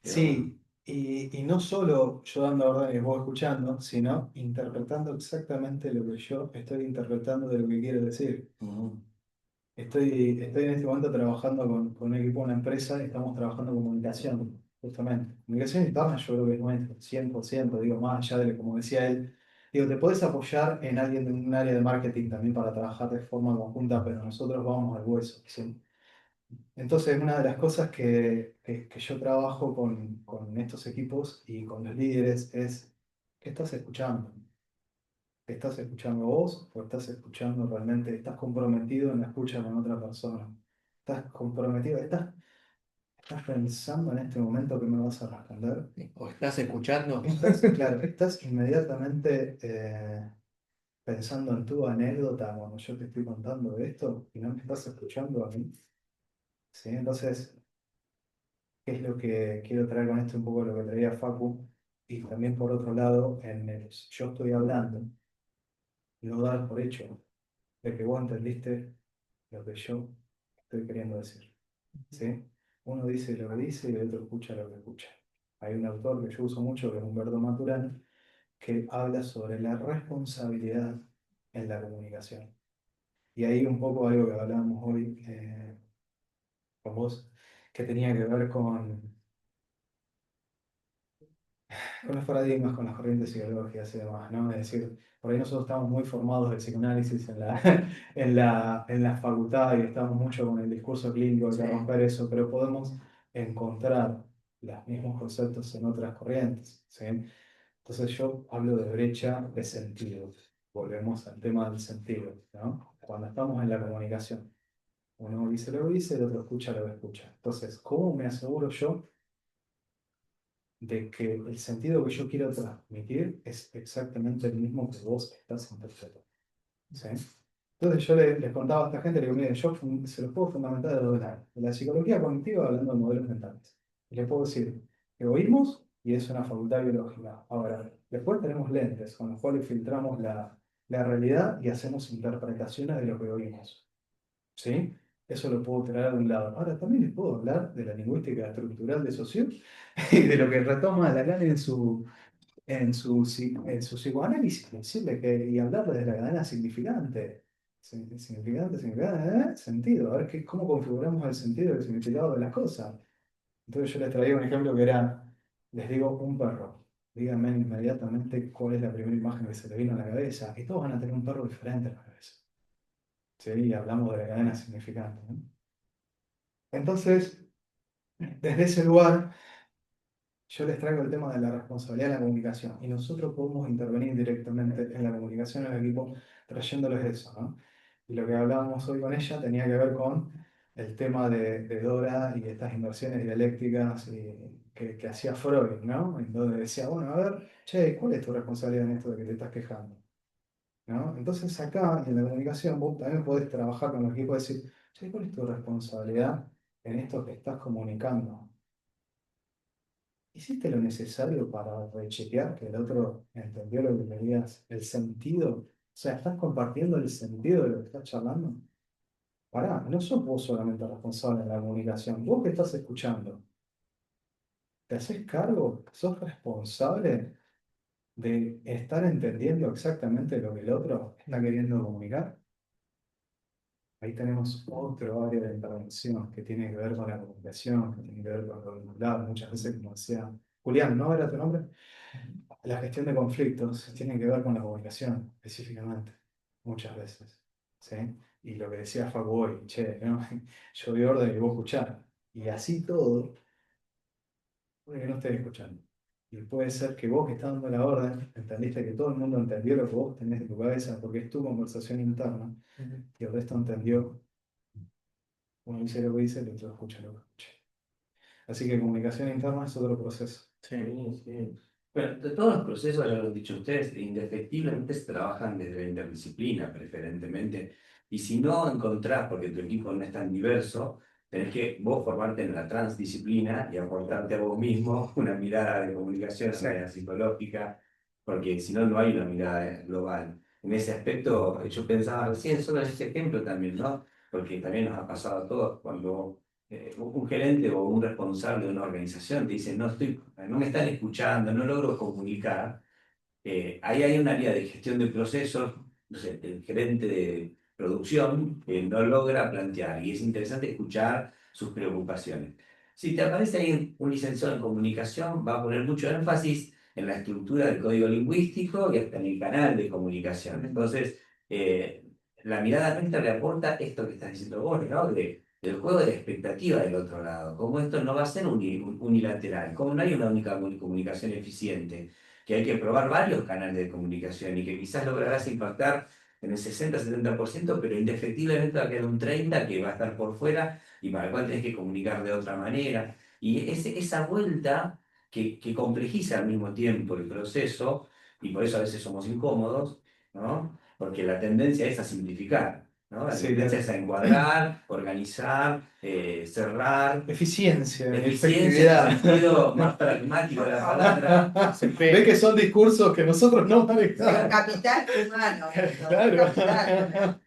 Pero, Sí, y no solo yo dando órdenes y vos escuchando, sino interpretando exactamente lo que yo estoy interpretando de lo que quiero decir. Estoy en este momento trabajando con un equipo de una empresa y estamos trabajando comunicación, justamente. Comunicación interna yo creo que es nuestro, 100%, digo, más allá de, como decía él, digo, te puedes apoyar en alguien de un área de marketing también para trabajar de forma conjunta, pero nosotros vamos al hueso, ¿sí? Entonces, una de las cosas que yo trabajo con estos equipos y con los líderes es, ¿qué estás escuchando? ¿Estás escuchando vos o estás escuchando realmente, estás comprometido en la escucha con otra persona? ¿Estás comprometido? ¿Estás pensando en este momento que me vas a responder? ¿O estás escuchando? Claro, estás inmediatamente pensando en tu anécdota cuando yo te estoy contando esto y no me estás escuchando a mí. ¿Sí? Entonces, ¿qué es lo que quiero traer con esto? Un poco lo que traía Facu. Y también por otro lado, yo estoy hablando, no dar por hecho de que vos entendiste lo que yo estoy queriendo decir. ¿Sí? Uno dice lo que dice y el otro escucha lo que escucha. Hay un autor que yo uso mucho, que es Humberto Maturana, que habla sobre la responsabilidad en la comunicación. Y ahí un poco algo que hablábamos hoy con vos, que tenía que ver con los paradigmas, con las corrientes ideológicas y demás, ¿no? Es decir, por ahí nosotros estamos muy formados del psicoanálisis en la facultad y estamos mucho con el discurso clínico, hay que romper eso, pero podemos encontrar los mismos conceptos en otras corrientes, ¿sí? Entonces yo hablo de brecha de sentido. Volvemos al tema del sentido, ¿no? Cuando estamos en la comunicación, uno dice lo que dice, el otro escucha lo que escucha. Entonces, ¿cómo me aseguro yo de que el sentido que yo quiero transmitir es exactamente el mismo que vos estás interpretando? ¿Sí? Entonces yo les contaba a esta gente, le digo, miren, yo se los puedo fundamentar de dos lados. De la psicología cognitiva hablando de modelos mentales. Y les puedo decir que oímos y es una facultad biológica. Ahora, Después tenemos lentes con los cuales filtramos la realidad y hacemos interpretaciones de lo que oímos. ¿Sí? Eso lo puedo traer de un lado. Ahora también les puedo hablar de la lingüística estructural de Saussure y de lo que retoma Lacan en su psicoanálisis, decirle y hablarle de la cadena significante. Significante, sentido. A ver cómo configuramos el sentido y el significado de las cosas. Entonces yo les traía un ejemplo que era, les digo, un perro. Díganme inmediatamente cuál es la primera imagen que se le vino a la cabeza. Y todos van a tener un perro diferente en la cabeza. ¿Sí? Y hablamos de la cadena significante, ¿no? Entonces, desde ese lugar, yo les traigo el tema de la responsabilidad de la comunicación. Y nosotros podemos intervenir directamente en la comunicación del equipo trayéndoles eso, ¿no? Y lo que hablábamos hoy con ella tenía que ver con el tema de Dora y estas inversiones dialécticas que hacía Freud, ¿no? En donde decía, bueno, a ver, che, ¿cuál es tu responsabilidad en esto de que te estás quejando? ¿No? Entonces acá en la comunicación vos también podés trabajar con el equipo y decir, che, ¿cuál es tu responsabilidad en esto que estás comunicando? ¿Hiciste lo necesario para rechequear que el otro entendió lo que querías, el sentido? O sea, ¿estás compartiendo el sentido de lo que estás charlando? Pará, no sos vos solamente responsable de la comunicación, vos que estás escuchando, ¿te haces cargo? ¿Sos responsable de estar entendiendo exactamente lo que el otro está queriendo comunicar? Ahí tenemos otro área de intervención que tiene que ver con la comunicación, que tiene que ver con lo vinculado. Muchas veces, como decía Julián, ¿no era tu nombre? La gestión de conflictos tiene que ver con la comunicación, específicamente, muchas veces. ¿Sí? Y lo que decía Facu hoy, che, ¿no? Yo doy orden y vos escuchar. Y así todo, puede que no estés escuchando. Y puede ser que vos que estás dando la orden, entendiste que todo el mundo entendió lo que vos tenés en tu cabeza, porque es tu conversación interna, y el resto entendió. Uno dice lo que dice, el otro escucha lo que escucha. Así que comunicación interna es otro proceso. Sí, sí. Bueno, de todos los procesos, ya lo han dicho ustedes, indefectiblemente se trabajan desde la interdisciplina, preferentemente. Y si no encontrás, porque tu equipo no es tan diverso, tenés que vos formarte en la transdisciplina y aportarte a vos mismo una mirada de comunicación, una mirada psicológica, porque si no, no hay una mirada global. En ese aspecto, yo pensaba recién solo en ese ejemplo también, ¿no? Porque también nos ha pasado a todos cuando un gerente o un responsable de una organización te dice, no me están escuchando, no logro comunicar. Ahí hay un área de gestión de procesos, no sé, el gerente de producción que no logra plantear y es interesante escuchar sus preocupaciones. Si te aparece ahí un licenciado en comunicación, va a poner mucho énfasis en la estructura del código lingüístico y hasta en el canal de comunicación. Entonces, la mirada nuestra le aporta esto que estás diciendo vos, ¿no? Del juego de la expectativa del otro lado. Como esto no va a ser unilateral, como no hay una única comunicación eficiente, que hay que probar varios canales de comunicación y que quizás lograrás impactar en el 60-70%, pero indefectiblemente va a quedar un 30% que va a estar por fuera y para el cual tenés que comunicar de otra manera. Y esa vuelta que complejiza al mismo tiempo el proceso, y por eso a veces somos incómodos, ¿no? Porque la tendencia es a simplificar, ¿no? La Sí, tendencia es a encuadrar, organizar, cerrar. eficiencia, Eficiencia en el efectividad. sentido más pragmático de la palabra. Ve que son discursos que nosotros no El manejamos. capital humano. esto, Claro. capital.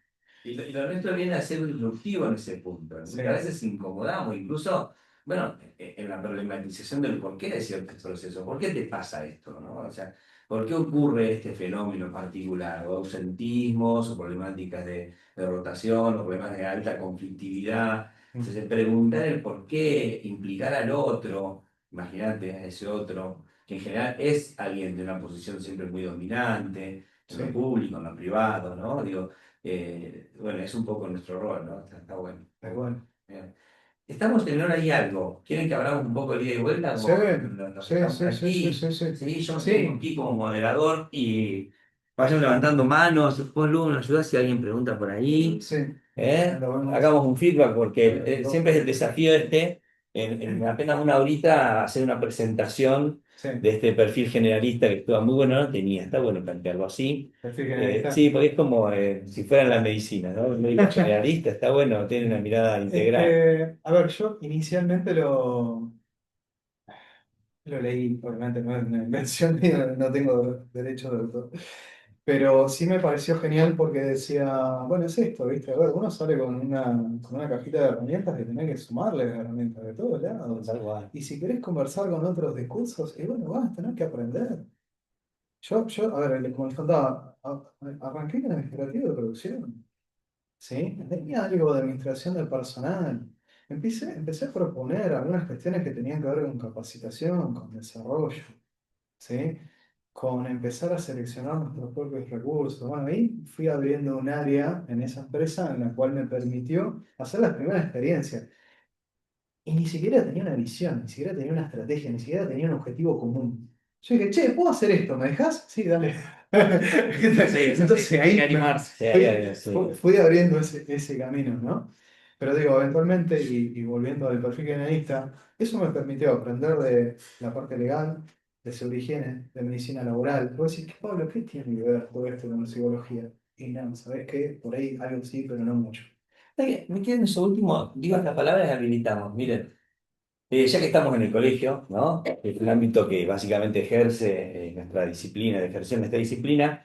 Y lo nuestro viene a ser disruptivo en ese punto. ¿No? Sí. Porque a veces incomodamos, incluso, bueno, en la problematización del porqué de ciertos procesos. ¿Por qué te pasa esto? ¿No? O sea, ¿por qué ocurre este fenómeno particular? O ausentismos, o problemáticas de rotación, o problemas de alta conflictividad. Entonces, preguntar el por qué, implicar al otro, imagínate a ese otro, que en general es alguien de una posición siempre muy dominante, en Sí. lo público, en lo privado, ¿no? Digo, bueno, es un poco nuestro rol, ¿no? Está bueno. Está bueno. Bien. Estamos en hora y algo. ¿Quieren que hablamos un poco de ida y vuelta? Sí, Nos sí, estamos sí, sí, sí, aquí. sí, sí. Sí, yo Sí. tengo aquí como moderador y vayan levantando manos. Vos, Lu, nos ayudás si alguien pregunta por ahí. Sí. Lo vemos. Hagamos un feedback porque siempre es el desafío en apenas una horita, hacer una presentación Sí. de este perfil generalista que estuvo muy bueno, no tenía, está bueno plantearlo así. Perfil generalista. Sí, porque es como si fuera en la medicina, ¿no? El médico generalista está bueno, tiene una mirada integral. A ver, yo inicialmente lo Lo leí, obviamente no es una invención mía, no tengo derecho de autor. Pero sí me pareció genial porque decía, bueno, es esto, ¿viste? A ver, uno sale con una cajita de herramientas que tenés que sumarle herramientas de todos lados. Tal cual. Y si querés conversar con otros de cursos, y bueno, vas a tener que aprender. A ver, como les contaba, arranqué en administrativo de producción, ¿sí? Tenía algo de administración del personal. Empecé a proponer algunas cuestiones que tenían que ver con capacitación, con desarrollo, ¿sí? Con empezar a seleccionar nuestros propios recursos. Bueno, ahí fui abriendo un área en esa empresa en la cual me permitió hacer las primeras experiencias. Y ni siquiera tenía una visión, ni siquiera tenía una estrategia, ni siquiera tenía un objetivo común. Yo dije, che, ¿puedo hacer esto? ¿Me dejas? Sí, dale. Entonces Hay que ahí animarse. Sí, sí. fui abriendo ese camino, ¿no? Pero digo, eventualmente, y volviendo al perfil criminalista, eso me permitió aprender de la parte legal, de seguridad y higiene, de medicina laboral. Puedo decir, Pablo, ¿qué tiene que ver todo esto con la psicología? Y nada, ¿sabes qué? Por ahí algo sí, pero no mucho. Me quedo en eso último, digo estas palabras y habilitamos. Miren, ya que estamos en el colegio, ¿no? Es el ámbito que básicamente ejerce nuestra disciplina, de ejercer nuestra disciplina.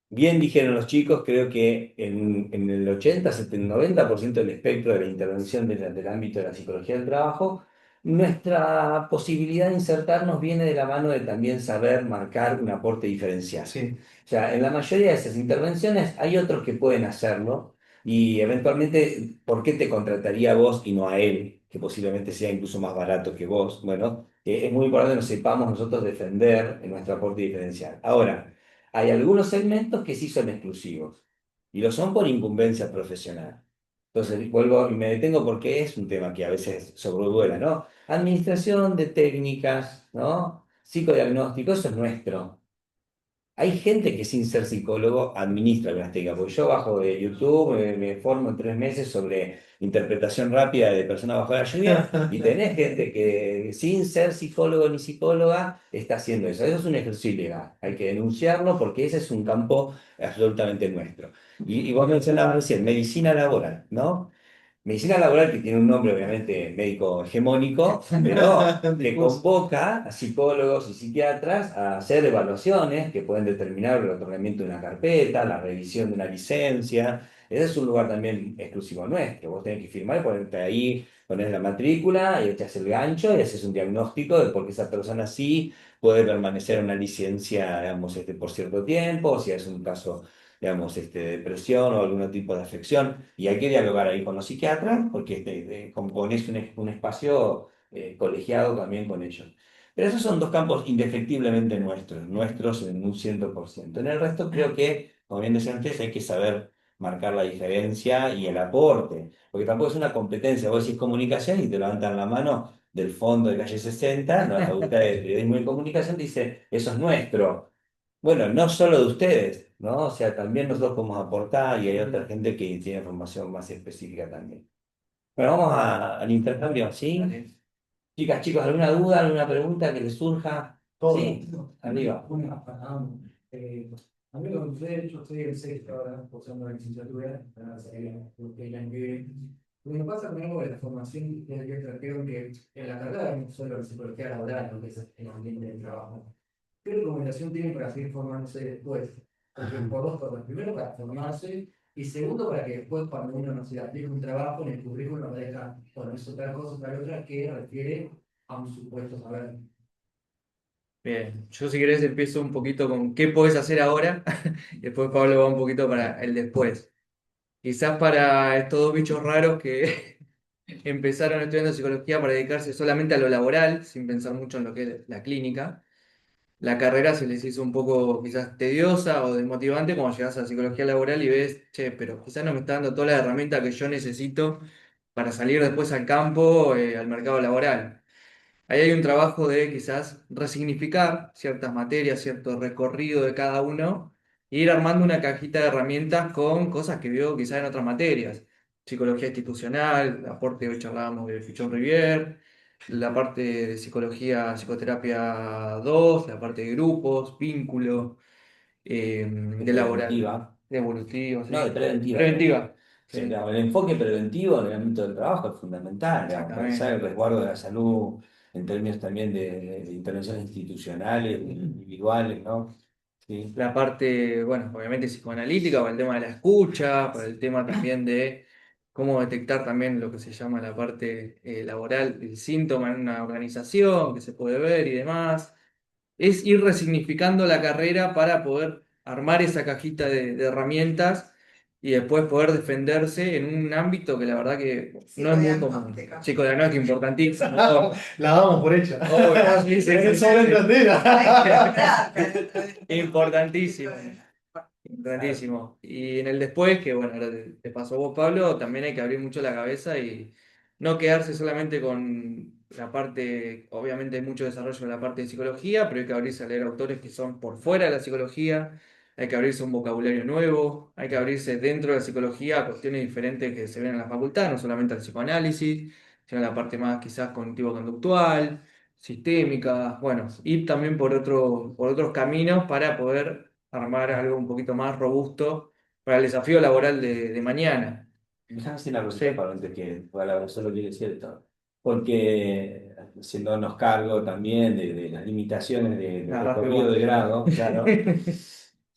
Bien dijeron los chicos, creo que en el 80, 70, 90% del espectro de la intervención del ámbito de la psicología del trabajo, nuestra posibilidad de insertarnos viene de la mano de también saber marcar un aporte diferencial. Sí. O sea, en la mayoría de esas intervenciones hay otros que pueden hacerlo y eventualmente, ¿por qué te contrataría a vos y no a él? Que posiblemente sea incluso más barato que vos. Bueno, es muy importante que nos sepamos nosotros defender en nuestro aporte diferencial. Ahora, hay algunos segmentos que sí son exclusivos y lo son por incumbencia profesional. Entonces, vuelvo y me detengo porque es un tema que a veces sobrevuela, ¿no? Administración de técnicas, ¿no? Psicodiagnóstico, eso es nuestro. Hay gente que sin ser psicólogo administra algunas técnicas, porque yo bajo de YouTube, me formo en 3 meses sobre interpretación rápida de personas bajo la lluvia y tenés gente que sin ser psicólogo ni psicóloga está haciendo eso. Eso es un ejercicio ilegal, hay que denunciarlo porque ese es un campo absolutamente nuestro. Y vos mencionabas recién, medicina laboral, ¿no? Medicina laboral, que tiene un nombre obviamente médico hegemónico, pero que convoca a psicólogos y psiquiatras a hacer evaluaciones que pueden determinar el otorgamiento de una carpeta, la revisión de una licencia. Ese es un lugar también exclusivo nuestro. Vos tenés que firmar, ponerte ahí, poner la matrícula y echas el gancho y haces un diagnóstico de por qué esa persona sí puede permanecer en una licencia, digamos, por cierto tiempo, o si es un caso digamos, depresión o algún tipo de afección, y hay que dialogar ahí con los psiquiatras porque componés un espacio colegiado también con ellos. Pero esos son dos campos indefectiblemente nuestros, nuestros en un 100%. En el resto creo que, como bien decían ustedes, hay que saber marcar la diferencia y el aporte, porque tampoco es una competencia, vos decís comunicación y te levantan la mano del fondo de calle 60, la Facultad de Periodismo y Comunicación dice, eso es nuestro. Bueno, no solo de ustedes, ¿no? O sea, también nosotros podemos aportar y hay otra gente que tiene formación más específica también. Bueno, vamos al intercambio, ¿sí? Chicas, chicos, ¿alguna duda, alguna pregunta que les surja? Todo. Sí, arriba. A mí lo que sucede, yo estoy en sexto ahora, cursando la licenciatura, para salir el año que viene. Lo que me pasa con algo de la formación tiene que ver, creo que en la carrera no solo la psicología laboral, lo que es el ambiente del trabajo. ¿Qué recomendación tienen para seguir formándose después? Porque por dos cosas. Primero, para formarse, y segundo, para que después, cuando uno no se aplique un trabajo, en el currículum no deja, bueno, es otra cosa, otra otra, que refiere a un supuesto saber. Bien, yo si querés empiezo un poquito con qué podés hacer ahora y después Pablo va un poquito para el después. Quizás para estos dos bichos raros que empezaron estudiando psicología para dedicarse solamente a lo laboral, sin pensar mucho en lo que es la clínica, la carrera se les hizo un poco quizás tediosa o desmotivante cuando llegas a la psicología laboral y ves, che, pero quizás no me está dando toda la herramienta que yo necesito para salir después al campo, al mercado laboral. Ahí hay un trabajo de quizás resignificar ciertas materias, cierto recorrido de cada uno, e ir armando una cajita de herramientas con cosas que vio quizás en otras materias. Psicología institucional, aporte, hoy charlábamos de Fichón Rivière, la parte de psicología, psicoterapia 2, la parte de grupos, vínculo, de laboral, Preventiva. de evolutivo, No, de sí. preventiva. Preventiva, Sí, sí, digamos, el enfoque preventivo en el ámbito del trabajo es fundamental, digamos, pensar exactamente. el resguardo de la salud en términos también de intervenciones institucionales, individuales, ¿no? Sí. La parte, bueno, obviamente psicoanalítica, para el tema de la escucha, para el tema también de cómo detectar también lo que se llama la parte laboral, el síntoma en una organización, que se puede ver y demás. Es ir resignificando la carrera para poder armar esa cajita de herramientas y después poder defenderse en un ámbito que la verdad que no es muy común. Psicodiagnóstico. Psicodiagnóstico importantísimo. La damos por hecha. Oh, sí, sí, sí, Es sí, sobreentendida. Hay que hablar, pero- Importantísimo. Importantísimo. Y en el después, que bueno, ahora te pasó vos, Pablo, también hay que abrir mucho la cabeza y no quedarse solamente con la parte, obviamente hay mucho desarrollo en la parte de psicología, pero hay que abrirse a leer autores que son por fuera de la psicología, hay que abrirse a un vocabulario nuevo, hay que abrirse dentro de la psicología a cuestiones diferentes que se ven en la facultad, no solamente al psicoanálisis, sino la parte más quizás cognitivo-conductual, sistémica, bueno, ir también por otros caminos para poder armar algo un poquito más robusto para el desafío laboral de mañana. Déjame decir una Sí, cosita para antes que para solo quiero decir esto. Porque haciéndonos cargo también de las limitaciones del agarraste recorrido de guante. grado, claro.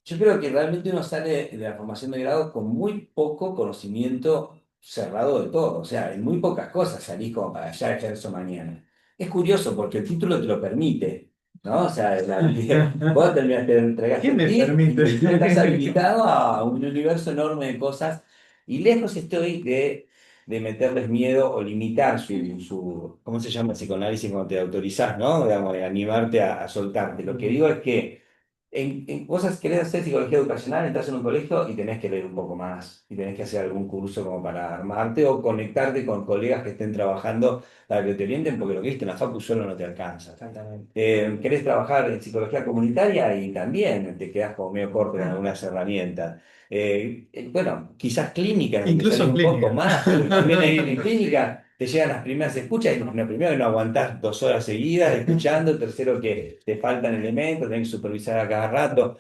Yo creo que realmente uno sale de la formación de grado con muy poco conocimiento cerrado de todo. O sea, en muy pocas cosas salís como para ya ejerzo mañana. Es curioso porque el título te lo permite, ¿no? O sea, vos terminaste, entregaste ¿Quién el me TIC permite? y estás habilitado a un universo enorme de cosas. Y lejos estoy de meterles miedo o limitar ¿cómo se llama el psicoanálisis cuando te autorizás, ¿no? Digamos, de animarte a soltarte. Lo que digo es que en cosas querés hacer psicología educacional, entras en un colegio y tenés que leer un poco más, y tenés que hacer algún curso como para armarte o conectarte con colegas que estén trabajando para que te orienten, porque lo que viste en la facu solo no te alcanza. Exactamente. Querés trabajar en psicología comunitaria y también te quedás como medio corto en algunas herramientas. Bueno, quizás clínica, donde Incluso salís en un poco clínica. más, pero también ahí en clínica te llegan las primeras escuchas y lo primero que no aguantás 2 horas seguidas escuchando, tercero que te faltan elementos, tenés que supervisar a cada rato.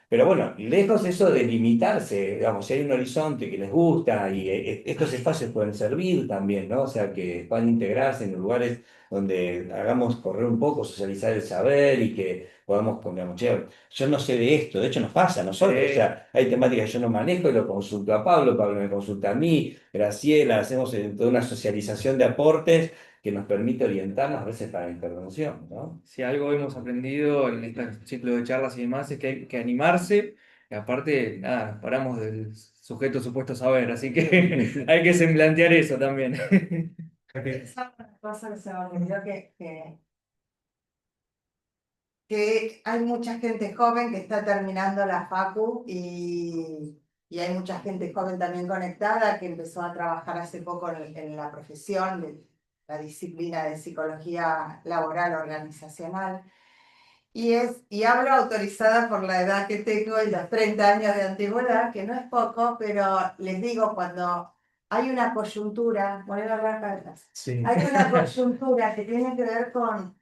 Pero bueno, lejos eso de limitarse, digamos, si hay un horizonte que les gusta y estos espacios pueden servir también, ¿no? O sea, que puedan integrarse en lugares donde hagamos correr un poco, socializar el saber y que podamos, digamos, che, yo no sé de esto, de hecho nos pasa a nosotros, o sea, hay temáticas que yo no manejo y lo consulto a Pablo, Pablo me consulta a mí, Graciela, hacemos toda una socialización de aportes que nos permite orientarnos a veces para la intervención, ¿no? Si algo hemos aprendido en este ciclo de charlas y demás es que hay que animarse, y aparte, nada, nos paramos del sujeto supuesto saber, así que hay que semblantear eso también. Esa es una cosa que se me olvidó que hay mucha gente joven que está terminando la facu y hay mucha gente joven también conectada que empezó a trabajar hace poco en la profesión de la disciplina de psicología laboral organizacional. Y hablo autorizada por la edad que tengo y los 30 años de antigüedad, que no es poco, pero les digo, cuando hay una coyuntura, voy a hablar para atrás, Sí. hay una coyuntura que tiene que ver con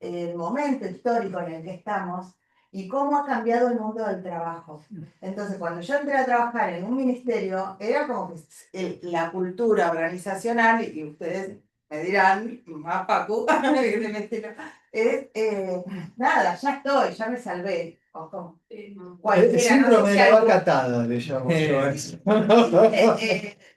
el momento histórico en el que estamos y cómo ha cambiado el mundo del trabajo. Entonces, cuando yo entré a trabajar en un ministerio, era como que la cultura organizacional, y ustedes me dirán, más Pacu, nada, ya estoy, ya me salvé. O como El cualquiera, no sé síndrome si de la algo- vaca atada, le llamo yo a eso.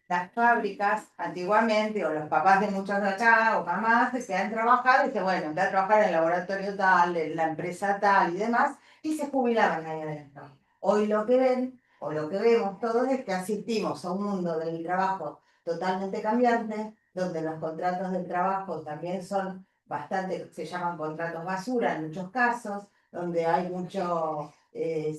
las fábricas antiguamente, o los papás de muchos de acá, o mamás, que han trabajado, y dicen, bueno, entré a trabajar en el laboratorio tal, en la empresa tal y demás, y se jubilaban ahí adentro. Hoy lo que ven, o lo que vemos todos, es que asistimos a un mundo del trabajo totalmente cambiante, donde los contratos de trabajo también son bastante, se llaman contratos basura en muchos casos, donde hay mucho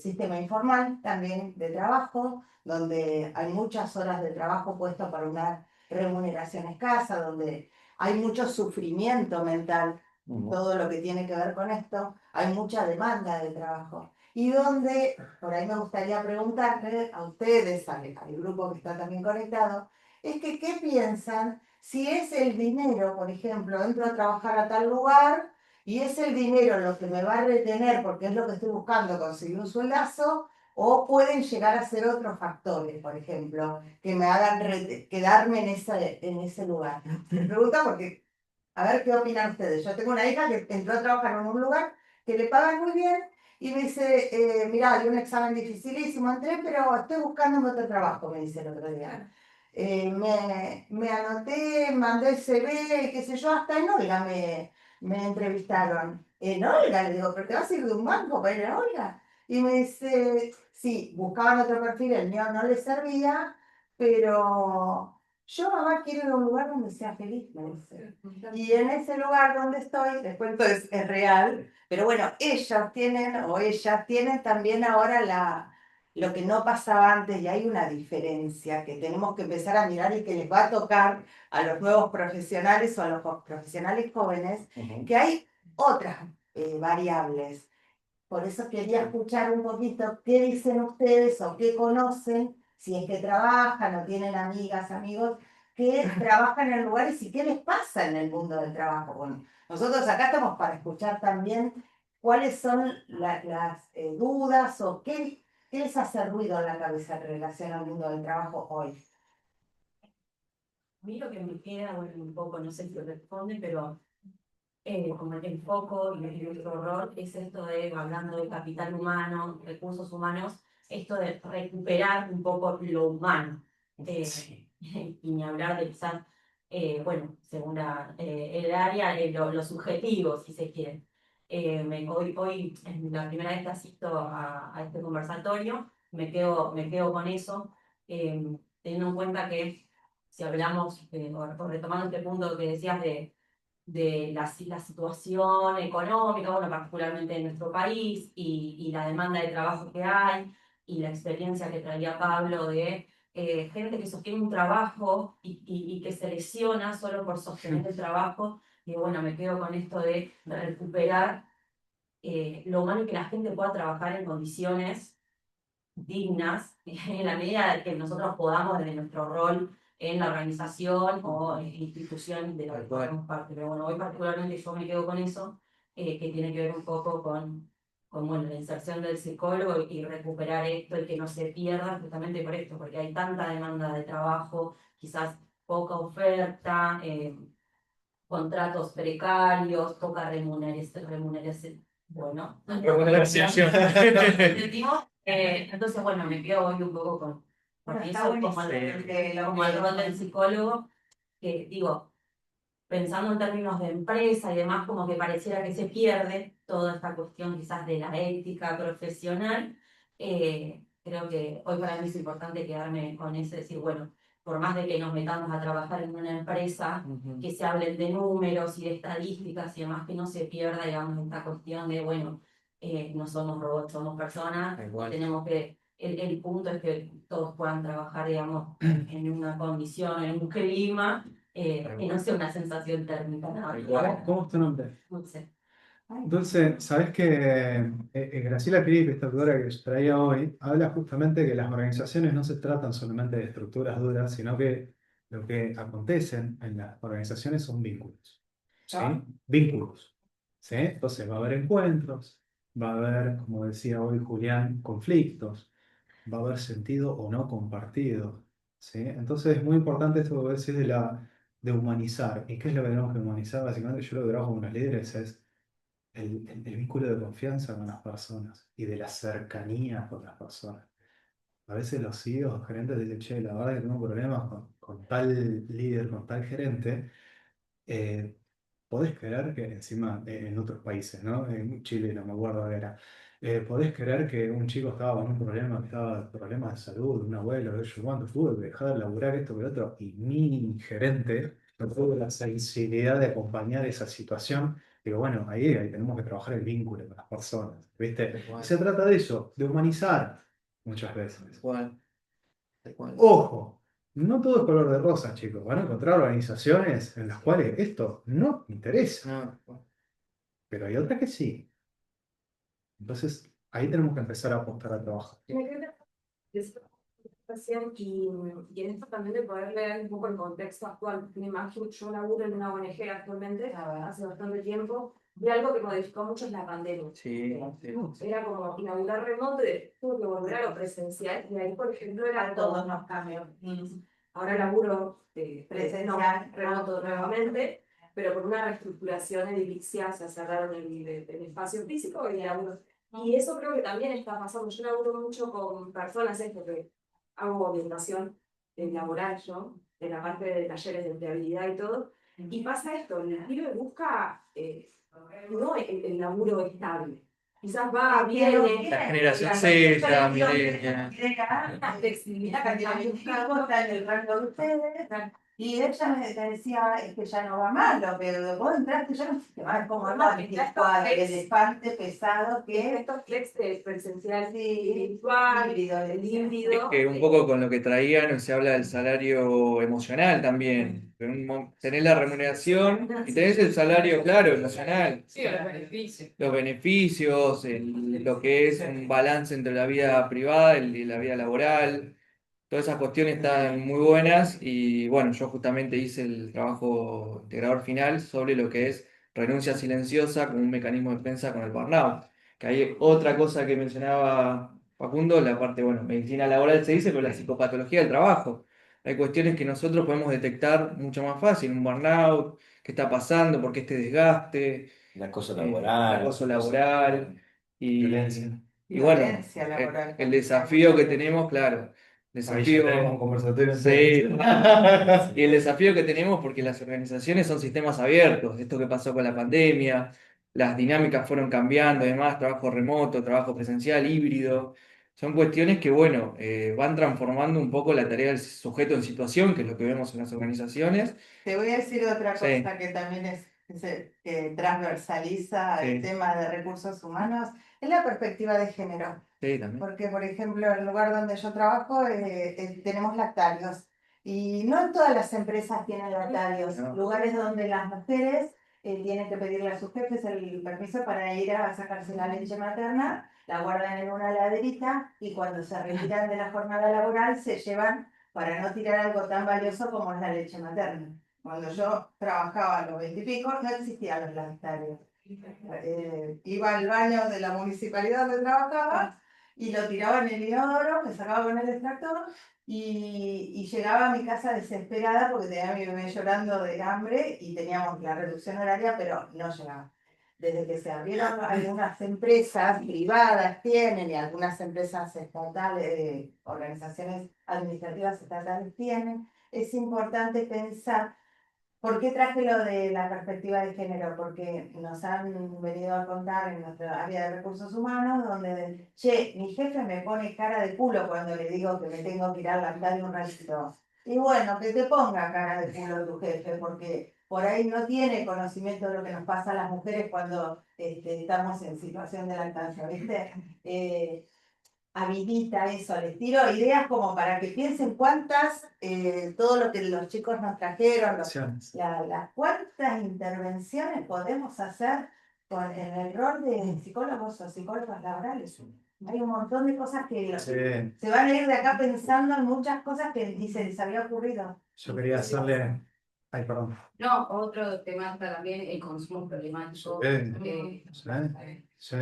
sistema informal también de trabajo, donde hay muchas horas de trabajo puesto para una remuneración escasa, donde hay mucho sufrimiento mental, todo lo que tiene que ver con esto, hay mucha demanda de trabajo. Y donde, por ahí me gustaría preguntarle a ustedes, al grupo que está también conectado, es que ¿qué piensan si es el dinero, por ejemplo, entro a trabajar a tal lugar y es el dinero lo que me va a retener porque es lo que estoy buscando, conseguir un sueldazo, o pueden llegar a ser otros factores, por ejemplo, que me hagan quedarme en ese lugar? Me pregunta porque A ver qué opinan ustedes. Yo tengo una hija que entró a trabajar en un lugar que le pagan muy bien y me dice, mirá, hay un examen dificilísimo, entré, pero estoy buscando otro trabajo, me dice el otro día. Me anoté, mandé el CV, qué sé yo, hasta en Olga me entrevistaron. En Olga, le digo, pero te vas a ir de un banco para ir a Olga. Y me dice, sí, buscaban otro perfil, el mío no les servía, pero yo, mamá, quiero ir a un lugar donde sea feliz, me dice. Y en ese lugar donde estoy, les cuento, es real, pero bueno, ellas tienen también ahora lo que no pasaba antes y hay una diferencia que tenemos que empezar a mirar y que les va a tocar a los nuevos profesionales o a los profesionales jóvenes, que hay otras variables. Por eso quería escuchar un poquito qué dicen ustedes o qué conocen, si es que trabajan o tienen amigas, amigos que trabajan en lugares y qué les pasa en el mundo del trabajo. Bueno, nosotros acá estamos para escuchar también cuáles son las dudas o qué les hace ruido en la cabeza en relación al mundo del trabajo hoy. A mí lo que me queda, bueno, un poco, no sé si lo responde, pero como el foco y nuestro rol es esto de, hablando de capital humano, recursos humanos, esto de recuperar un poco lo humano. Y ni hablar de quizás, bueno, según el área, lo subjetivo, si se quiere. Hoy es la primera vez que asisto a este conversatorio, me quedo con eso, teniendo en cuenta que si hablamos, o retomando este punto que decías de la situación económica, bueno, particularmente en nuestro país, y la demanda de trabajo que hay, y la experiencia que traía Pablo de gente que sostiene un trabajo y que se lesiona solo por sostener el trabajo, y bueno, me quedo con esto de recuperar lo humano y que la gente pueda trabajar en condiciones dignas en la medida de que nosotros podamos desde nuestro rol en la organización o en institución de la que formamos parte. Pero bueno, hoy particularmente yo me quedo con eso, que tiene que ver un poco con bueno, la inserción del psicólogo y recuperar esto y que no se pierda justamente por esto, porque hay tanta demanda de trabajo, quizás poca oferta, contratos precarios, poca remuneración. Bueno, Remuneración. sentimos, entonces, bueno, me quedo hoy un poco con Bueno, está eso como buenísimo. como el rol del psicólogo, que digo, pensando en términos de empresa y demás, como que pareciera que se pierde toda esta cuestión quizás de la ética profesional. Creo que hoy para mí es importante quedarme con ese, decir, bueno, por más de que nos metamos a trabajar en una empresa, que se hablen de números y de estadísticas y demás, que no se pierda, digamos, esta cuestión de, bueno, no somos robots, somos personas, tenemos que, el punto es que todos puedan trabajar, digamos, en una condición, en un clima, que no sea una sensación térmica, ¿no? ¿Cómo es tu nombre? Dulce. Dulce, sabes que Graciela Piri, esta autora que traía hoy, habla justamente que las organizaciones no se tratan solamente de estructuras duras, sino que lo que acontecen en las organizaciones son vínculos. ¿Sí? Vínculos. ¿Sí? Entonces va a haber encuentros, va a haber, como decía hoy Julián, conflictos, va a haber sentido o no compartido. ¿Sí? Entonces es muy importante esto que decís de humanizar. ¿Y qué es lo que tenemos que humanizar? Básicamente yo lo que trabajo con los líderes es el vínculo de confianza con las personas y de la cercanía con las personas. A veces los CEOs, los gerentes dicen, che, la verdad que tengo problemas con tal líder, con tal gerente. Eh, Podés creer que encima en otros países, ¿no? En Chile, no me acuerdo ahora era. Podés creer que un chico estaba con un problema, que estaba con problemas de salud, un abuelo, yo cuánto tuve que dejar de laburar esto que lo otro, y mi gerente no tuvo la sensibilidad de acompañar esa situación. Digo, bueno, ahí tenemos que trabajar el vínculo con las personas, ¿viste? Y se trata de eso, de humanizar muchas veces. Ojo, no todo es color de rosa, chicos. Van a encontrar organizaciones en las cuales esto no interesa, pero hay otras que sí. Entonces, ahí tenemos que empezar a apostar a trabajo. Me queda recién y en esto también de poder leer un poco el contexto actual. Me imagino, yo laburo en una ONG actualmente, hace bastante tiempo, y algo que modificó mucho es la pandemia. Sí, Era como inaugurar remoto y tuvo que volver a lo presencial, y ahí, por ejemplo, era A todos nos cambió. ahora laburo Presencial. remoto nuevamente, pero por una reestructuración edilicia se cerraron el espacio físico y el laburo. Y eso creo que también está pasando. Yo laburo mucho con personas, esto que hago orientación laboral yo, en la parte de talleres de empleabilidad y todo, y pasa esto, el pibe busca no el laburo estable. Quizás va, viene, La generación la Z, millennial. la flexibilidad que tiene Un chico está en el rango de ustedes, y ella me decía, es que ya no va malo, pero vos entraste, ya no sé qué más, como No, el está estos flex. elefante pesado que estos flex de presencial sí, virtual, híbrido, el Es híbrido. que un poco con lo que traían se habla del salario emocional también. Tenés la remuneración y tenés el salario, claro, emocional. Sí, los beneficios. Los beneficios, lo que es un balance entre la vida privada y la vida laboral. Todas esas cuestiones están muy buenas y bueno, yo justamente hice el trabajo integrador final sobre lo que es renuncia silenciosa como un mecanismo de defensa con el burnout. Que hay otra cosa que mencionaba Facundo, la parte, bueno, medicina laboral se dice, pero la psicopatología del trabajo. Hay cuestiones que nosotros podemos detectar mucho más fácil, un burnout, qué está pasando, por qué este desgaste, El acoso el laboral. acoso laboral Violencia. y bueno, violencia laboral. el desafío que tenemos, claro, Ahí ya desafío, tenemos un conversatorio sí, entero. y el desafío que tenemos porque las organizaciones son sistemas abiertos, esto que pasó con la pandemia, las dinámicas fueron cambiando, además, trabajo remoto, trabajo presencial, híbrido, son cuestiones que, bueno, van transformando un poco la tarea del sujeto en situación, que es lo que vemos en las organizaciones. Te voy a decir otra Sí, cosa que también que transversaliza el sí, tema de recursos humanos, es la perspectiva de género. sí, también. Porque, por ejemplo, en el lugar donde yo trabajo tenemos lactarios y no en todas las empresas tienen lactarios. No. Lugares donde las mujeres tienen que pedirle a sus jefes el permiso para ir a sacarse la leche materna, la guardan en una laderita y cuando se retiran de la jornada laboral se llevan para no tirar algo tan valioso como es la leche materna. Cuando yo trabajaba a los 20 y pico no existían los lactarios. Iba al baño de la municipalidad donde trabajaba y lo tiraba en el inodoro, me sacaba con el extractor y llegaba a mi casa desesperada porque tenía a mi bebé llorando de hambre y teníamos la reducción horaria, pero no llegaba. Desde que se abrieron algunas empresas privadas tienen y algunas empresas estatales, organizaciones administrativas estatales tienen, es importante pensar. ¿Por qué traje lo de la perspectiva de género? Porque nos han venido a contar en nuestra área de recursos humanos, donde, che, mi jefe me pone cara de culo cuando le digo que me tengo que ir a lactar un ratito. Y bueno, que te ponga cara de culo tu jefe, porque por ahí no tiene conocimiento de lo que nos pasa a las mujeres cuando estamos en situación de lactancia, ¿viste? Habilita eso, les tiro ideas como para que piensen cuántas, todo lo que los chicos nos trajeron, Acciones. las cuántas intervenciones podemos hacer con el rol de psicólogos o psicólogas laborales. Hay un montón de cosas que Sí. se van a ir de acá pensando en muchas cosas que ni se les había ocurrido. Yo quería hacerle. Ay, perdón. No, otro tema está también el consumo problemático. Sí.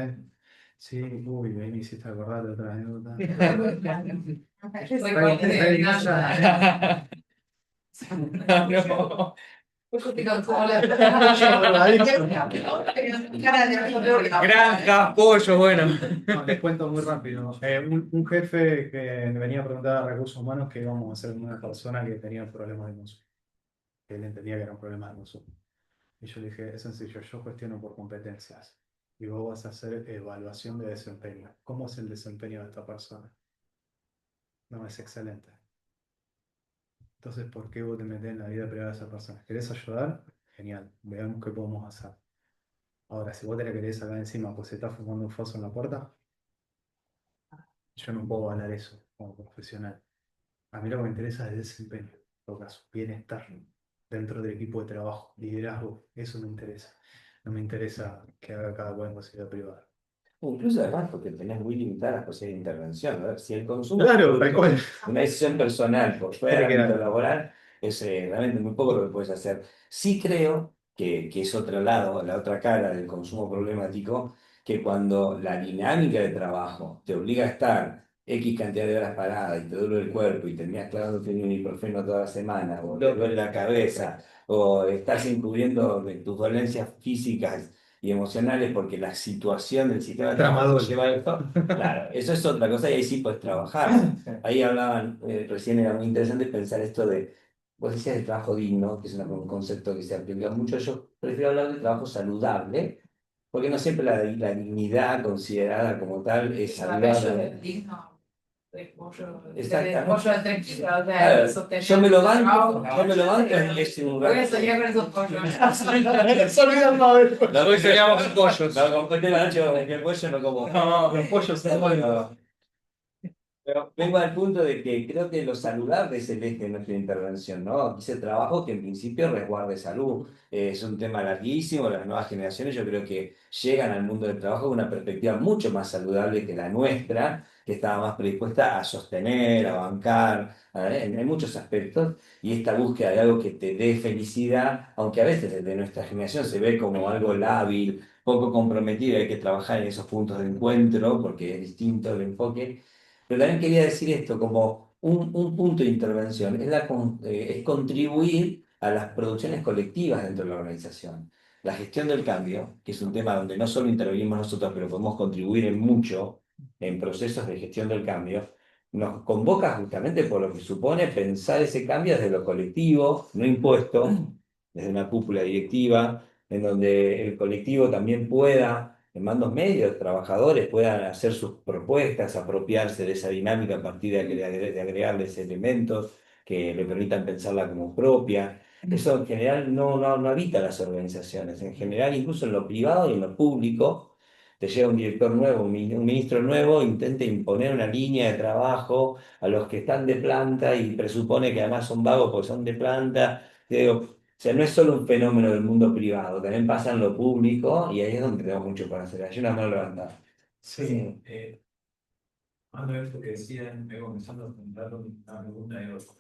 Sí, uy, ahí me hiciste acordar de otra anécdota. Recuerden de nada. No. Como la- Granja, pollo, bueno. No, les cuento muy rápido. Un jefe que me venía a preguntar a recursos humanos qué íbamos a hacer con una persona que tenía problemas de consumo. Que él entendía que eran problemas de consumo. Y yo le dije, es sencillo, yo gestiono por competencias. Y vos vas a hacer evaluación de desempeño. ¿Cómo es el desempeño de esta persona? No, es excelente. Entonces, ¿por qué vos te metés en la vida privada de esa persona? ¿Querés ayudar? Genial, veamos qué podemos hacer. Ahora, si vos te la querés sacar encima, pues se está fumando un foso en la puerta, yo no puedo hablar eso como profesional. A mí lo que me interesa es el desempeño, en todo caso, bienestar dentro del equipo de trabajo, liderazgo, eso me interesa. No me interesa que haga cada cual en posibilidad privada. Incluso además porque tenés muy limitadas las posibilidades de intervención. A ver, si el consumo Claro, tal cual. una decisión personal por fuera Tiene que del ámbito dar. laboral, es realmente muy poco lo que puedes hacer. Sí creo que es otro lado, la otra cara del consumo problemático, que cuando la dinámica de trabajo te obliga a estar X cantidad de horas paradas y te duele el cuerpo y terminás clavándote un ibuprofeno toda la semana, o te duele la cabeza, o estás encubriendo de tus dolencias físicas y emocionales porque la situación del sistema de trabajo te Tramadol. lleva a esto, claro, eso es otra cosa y ahí sí puedes trabajar. Ahí hablaban, recién era muy interesante pensar esto de, vos decías de trabajo digno, que es un concepto que se aplica mucho, yo prefiero hablar de trabajo saludable, porque no siempre la dignidad considerada como tal es saludable. Exactamente. Pollo de 3 kilos, o sea, Claro, sostener yo me lo un banco, trabajo. yo me lo banco es un Voy a rato. soñar con esos pollos. Hoy soñamos con pollos. No, con de la noche con el pollo no como. No, los pollos son buenos. No. Pero vengo al punto de que creo que lo saludable es el eje de nuestra intervención, ¿no? Ese trabajo que en principio resguarde salud. Es un tema larguísimo, las nuevas generaciones yo creo que llegan al mundo del trabajo con una perspectiva mucho más saludable que la nuestra, que estaba más predispuesta a sostener, a bancar, en muchos aspectos, y esta búsqueda de algo que te dé felicidad, aunque a veces desde nuestra generación se ve como algo lábil, poco comprometido, hay que trabajar en esos puntos de encuentro porque es distinto el enfoque. Pero también quería decir esto, como un punto de intervención, es contribuir a las producciones colectivas dentro de la organización. La gestión del cambio, que es un tema donde no solo intervenimos nosotros, pero podemos contribuir en mucho en procesos de gestión del cambio, nos convoca justamente por lo que supone pensar ese cambio desde lo colectivo, no impuesto, desde una cúpula directiva, en donde el colectivo también pueda en mandos medios, trabajadores puedan hacer sus propuestas, apropiarse de esa dinámica a partir de agregarles elementos que le permitan pensarla como propia. Eso en general no habita las organizaciones. En general, incluso en lo privado y en lo público, te llega un director nuevo, un ministro nuevo, intenta imponer una línea de trabajo a los que están de planta y presupone que además son vagos porque son de planta. Digo, o sea, no es solo un fenómeno del mundo privado, también pasa en lo público y ahí es donde tenemos mucho para hacer. Hay una mano levantada. Sí, cuando esto que decían, vengo comenzando a preguntar una pregunta de otro.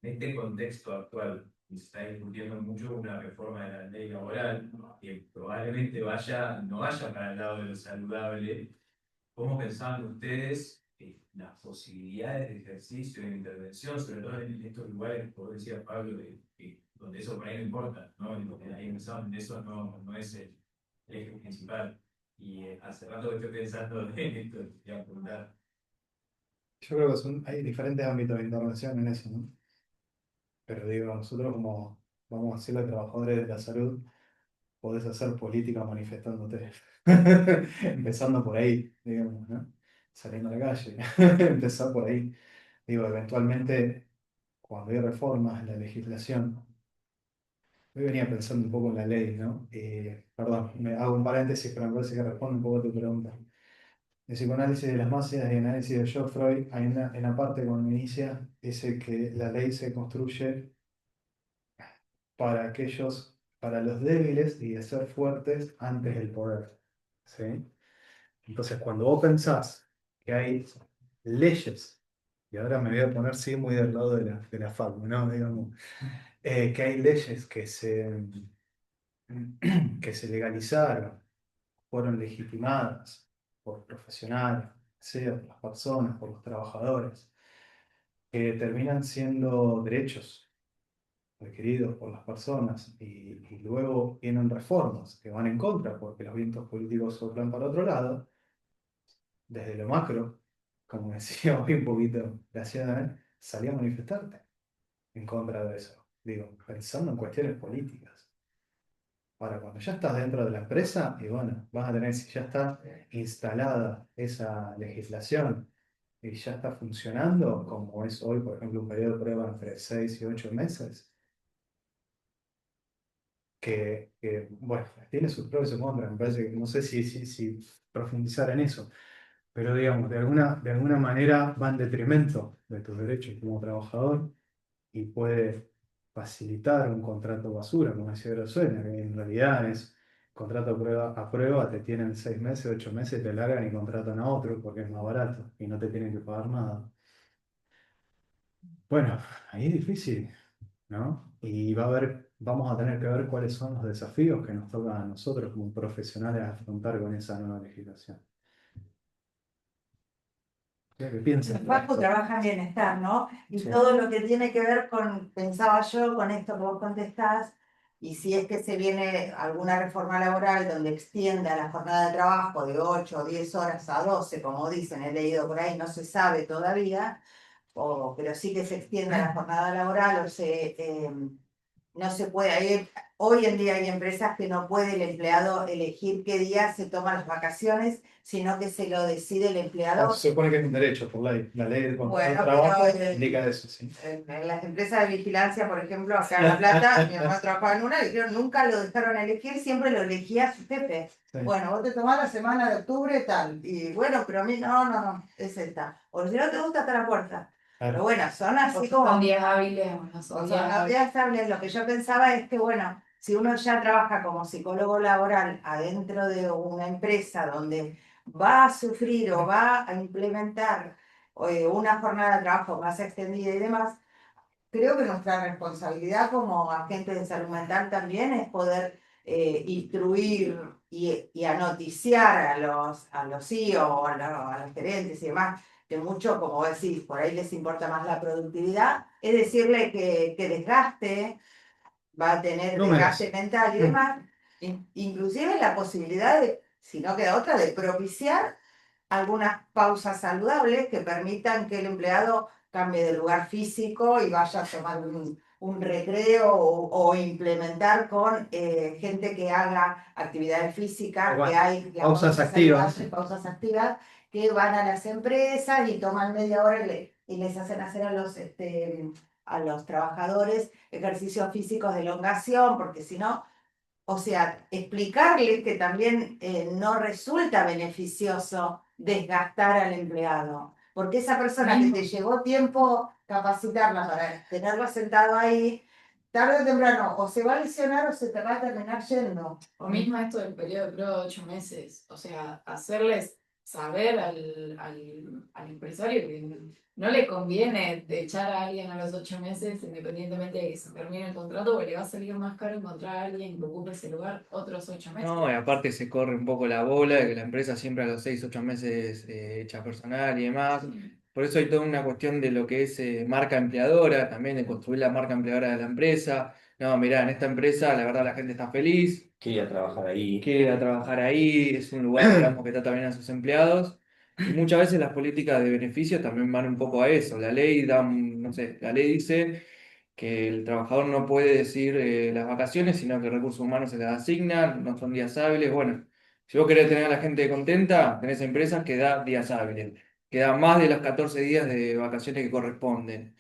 En este contexto actual, y se está discutiendo mucho una reforma de la ley laboral, que probablemente no vaya para el lado de lo saludable. ¿Cómo pensaban ustedes las posibilidades de ejercicio y de intervención, sobre todo en estos lugares, como decía Pablo, donde eso por ahí no importa, ¿no? Donde ahí pensaban, eso no es el eje principal? Y hace rato que estoy pensando en esto, te quería preguntar. Yo creo que hay diferentes ámbitos de intervención en eso, ¿no? Pero digo, nosotros como vamos a decirle trabajadores de la salud, podés hacer política manifestándote. Empezando por ahí, digamos, ¿no? Saliendo a la calle, empezar por ahí. Digo, eventualmente, cuando hay reformas en la legislación, hoy venía pensando un poco en la ley, ¿no? Perdón, me hago un paréntesis, pero me parece que responde un poco a tu pregunta. El psicoanálisis de las masas y el análisis de George Freud, hay en la parte cuando inicia, dice que la ley se construye para para los débiles y de ser fuertes antes del poder. ¿Sí? Entonces, cuando vos pensás que hay leyes, y ahora me voy a poner sí muy del lado de la facu, ¿no? Digamos, que hay leyes que se legalizaron, fueron legitimadas por profesionales, sea por las personas, por los trabajadores, que terminan siendo derechos requeridos por las personas y luego vienen reformas que van en contra porque los vientos políticos soplan para otro lado, desde lo macro, como decía hoy un poquito la ciudad, salí a manifestarte en contra de eso. Digo, pensando en cuestiones políticas. Ahora, cuando ya estás dentro de la empresa, y bueno, vas a tener, si ya está instalada esa legislación y ya está funcionando, como es hoy, por ejemplo, un periodo de prueba entre 6 y 8 meses, bueno, tiene sus pros y sus contras, me parece que no sé si profundizar en eso, pero digamos, de alguna manera va en detrimento de tus derechos como trabajador y puede facilitar un contrato basura, como decía Grosuena, que en realidad es contrato a prueba, te tienen 6 meses, 8 meses, te largan y contratan a otro porque es más barato y no te tienen que pagar nada. Bueno, ahí es difícil, ¿no? Y vamos a tener que ver cuáles son los desafíos que nos tocan a nosotros como profesionales afrontar con esa nueva legislación. que piensen. Facu trabaja en bienestar, ¿no? Y Sí. todo lo que tiene que ver con, pensaba yo, con esto que vos contestás, y si es que se viene alguna reforma laboral donde extienda la jornada de trabajo de 8 o 10 horas a 12, como dicen, he leído por ahí, no se sabe todavía, pero sí que se extienda la jornada laboral o no se puede, hoy en día hay empresas que no puede el empleado elegir qué día se toma las vacaciones, sino que se lo decide el empleador. Se supone que es un derecho por ley. La ley del contrato de Bueno, trabajo pero, indica eso, sí. En las empresas de vigilancia, por ejemplo, acá en La Plata, mi hermano trabajaba en una, le dijeron, nunca lo dejaron elegir, siempre lo elegía su jefe. Sí. Bueno, vos te tomás la semana de octubre, tal, y bueno, pero a mí no, es esta. O si no te gusta, hasta la puerta. Pero bueno, son así como... Son días hábiles o no O son sea, días no, hábiles. ya estable, lo que yo pensaba es que, bueno, si uno ya trabaja como psicólogo laboral adentro de una empresa donde va a sufrir o va a implementar una jornada de trabajo más extendida y demás, creo que nuestra responsabilidad como agentes de salud mental también es poder instruir y a noticiar a los CEO, a los gerentes y demás, que mucho, como decís, por ahí les importa más la productividad, es decirle que desgaste, va a tener Números. desgaste mental y demás, inclusive la posibilidad de, si no queda otra, de propiciar algunas pausas saludables que permitan que el empleado cambie de lugar físico y vaya a tomar un recreo o implementar con gente que haga actividades físicas, Bueno, que hay las pausas activas. saludables, pausas activas, que van a las empresas y toman media hora y les hacen hacer a los trabajadores ejercicios físicos de elongación, porque si no, o sea, explicarles que también no resulta beneficioso desgastar al empleado, porque esa persona que te llevó tiempo capacitarla para tenerlo sentado ahí, tarde o temprano o se va a lesionar o se te va a terminar yendo. O mismo esto del periodo de prueba de 8 meses, o sea, hacerles saber al empresario que no le conviene de echar a alguien a los 8 meses, independientemente de que se termine el contrato, porque le va a salir más caro encontrar a alguien que ocupe ese lugar otros 8 meses. No, y aparte se corre un poco la bola de que la empresa siempre a los 6, 8 meses echa personal y demás. Por eso hay toda una cuestión de lo que es marca empleadora, también de construir la marca empleadora de la empresa. No, mirá, en esta empresa la verdad la gente está feliz, Quería trabajar ahí. quiere ir a trabajar ahí, es un lugar, digamos, que trata bien a sus empleados. Y muchas veces las políticas de beneficios también van un poco a eso. La ley da, no sé, la ley dice que el trabajador no puede decir las vacaciones, sino que recursos humanos se las asignan, no son días hábiles. Bueno, si vos querés tener a la gente contenta, tenés empresas que da días hábiles, que da más de los 14 días de vacaciones que corresponden,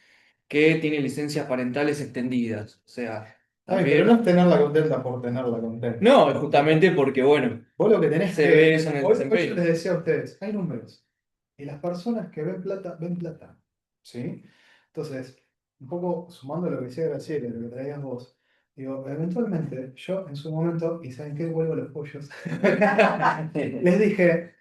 que tiene licencias parentales extendidas. O sea, Ay, pero no también... es tenerla contenta por tenerla contenta. No, justamente porque, bueno, Vos lo que tenés se que... ve eso en el Hoy yo desempeño. les decía a ustedes, hay números. Y las personas que ven plata. ¿Sí? Entonces, un poco sumando lo que decía Graciela, lo que traías vos, digo, eventualmente, yo en su momento, y ¿saben qué? Vuelvo a los pollos. Les dije,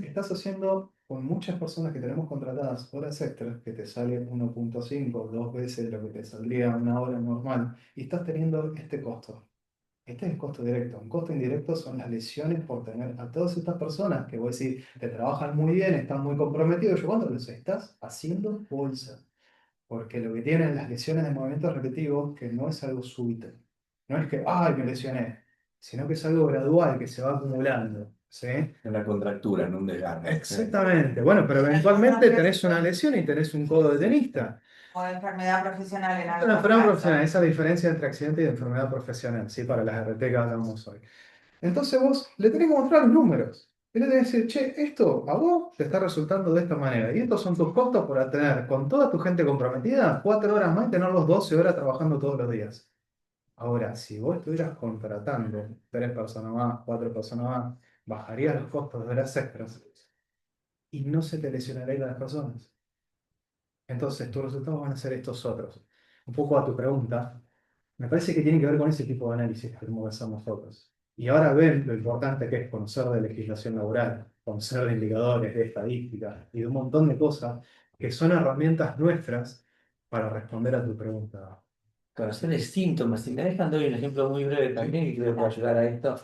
estás haciendo con muchas personas que tenemos contratadas horas extras, que te salen 1.5, 2 veces lo que te saldría una hora normal, y estás teniendo este costo. Este es el costo directo. Un costo indirecto son las lesiones por tener a todas estas personas que vos decís, te trabajan muy bien, están muy comprometidos. Yo cuando los estás haciendo bolsa. Porque lo que tienen las lesiones de movimientos repetitivos, que no es algo súbito. No es que, ay, me lesioné. Sino que es algo gradual, que se va acumulando. ¿Sí? Una contractura, no un desgarre. Exactamente. Bueno, pero eventualmente tenés una lesión y tenés un codo de tenista. O enfermedad profesional en Una algún enfermedad caso. profesional, esa es la diferencia entre accidente y enfermedad profesional, ¿sí? Para las RT que hablamos hoy. Entonces vos le tenés que mostrar los números. Y le tenés que decir, che, esto a vos te está resultando de esta manera. Y estos son tus costos por tener con toda tu gente comprometida 4 horas más y tenerlos 12 horas trabajando todos los días. Ahora, si vos estuvieras contratando 3 personas más, 4 personas más, bajarías los costos de horas extras y no se te lesionarían las personas. Entonces, tus resultados van a ser estos otros. Un poco a tu pregunta, me parece que tiene que ver con ese tipo de análisis que hacemos nosotros. Y ahora ven lo importante que es conocer de legislación laboral, conocer de indicadores, de estadística y de un montón de cosas que son herramientas nuestras para responder a tu pregunta. Conocer de síntomas. Si me dejan, doy un ejemplo muy breve también que creo que puede ayudar a esto.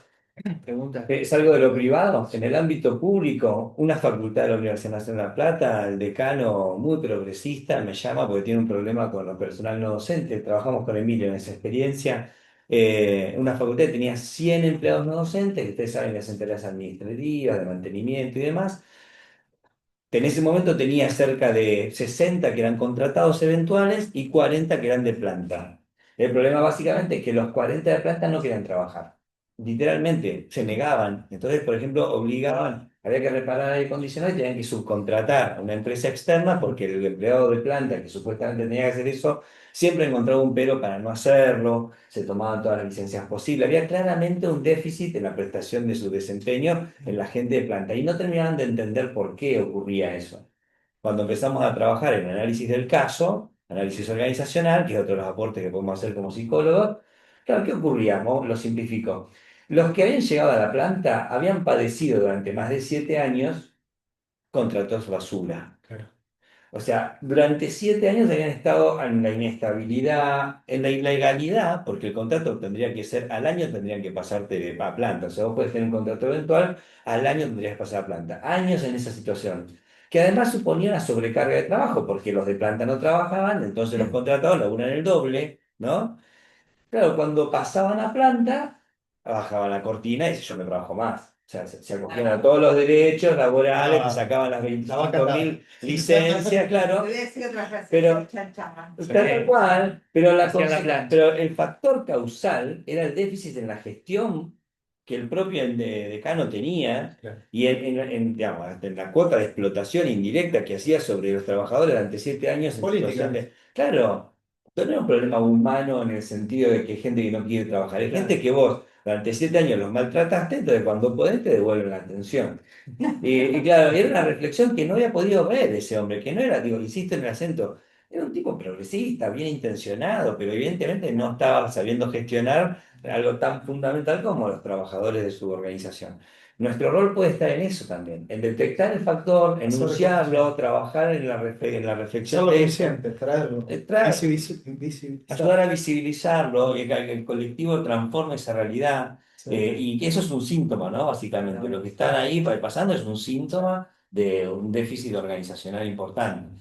Pregunta. Salgo de lo privado, en el ámbito público, una facultad de la Universidad Nacional de La Plata, el decano muy progresista me llama porque tiene un problema con lo personal no docente. Trabajamos con Emilio en esa experiencia. Una facultad que tenía 100 empleados no docentes, que ustedes saben, las tareas administrativas, de mantenimiento y demás. En ese momento tenía cerca de 60 que eran contratados eventuales y 40 que eran de planta. El problema básicamente es que los 40 de planta no querían trabajar. Literalmente se negaban. Entonces, por ejemplo, obligaban, había que reparar aire acondicionado y tenían que subcontratar a una empresa externa porque el empleado de planta que supuestamente tenía que hacer eso siempre encontraba un pero para no hacerlo, se tomaban todas las licencias posibles. Había claramente un déficit en la prestación de su desempeño en la gente de planta y no terminaban de entender por qué ocurría eso. Cuando empezamos a trabajar en análisis del caso, análisis organizacional, que es otro de los aportes que podemos hacer como psicólogos, claro, ¿qué ocurría? Lo simplifico. Los que habían llegado a la planta habían padecido durante más de 7 años contratos basura. Claro. O sea, durante 7 años habían estado en la inestabilidad, en la ilegalidad, porque el contrato tendría que ser, al año tendrían que pasarte a planta. O sea, vos puedes tener un contrato eventual, al año tendrías que pasar a planta. Años en esa situación. Que además suponía una sobrecarga de trabajo, porque los de planta no trabajaban, entonces los contratados laburan el doble, ¿no? Claro, cuando pasaban a planta, bajaban la cortina y yo no trabajo más. O sea, se acogían a todos los derechos laborales, te sacaban las La vaca 25.000 licencias, claro. Te voy a decir otra frase, Pero, chanchama. tal cual, pero, Hacían la plancha. pero el factor causal era el déficit en la gestión que el propio decano tenía Claro. y digamos, en la cuota de explotación indirecta que hacía sobre los trabajadores durante 7 años en Política. situación de... Claro, no es un problema humano en el sentido de que hay gente que no quiere trabajar, hay gente que vos durante 7 años los maltrataste, entonces cuando podés te devuelven la atención. Y claro, era una reflexión que no había podido ver ese hombre, que no era, digo, insisto en el acento, era un tipo progresista, bien intencionado, pero evidentemente no estaba sabiendo gestionar algo tan fundamental como los trabajadores de su organización. Nuestro rol puede estar en eso también, en detectar el factor, enunciarlo, trabajar en la reflexión Hacerlo de eso, consciente, traerlo. Visibilizar. ayudar a visibilizarlo, y que el colectivo transforme esa realidad. Sí. Y que eso es un síntoma, ¿no? Básicamente, lo que están ahí pasando es un síntoma de un déficit organizacional importante.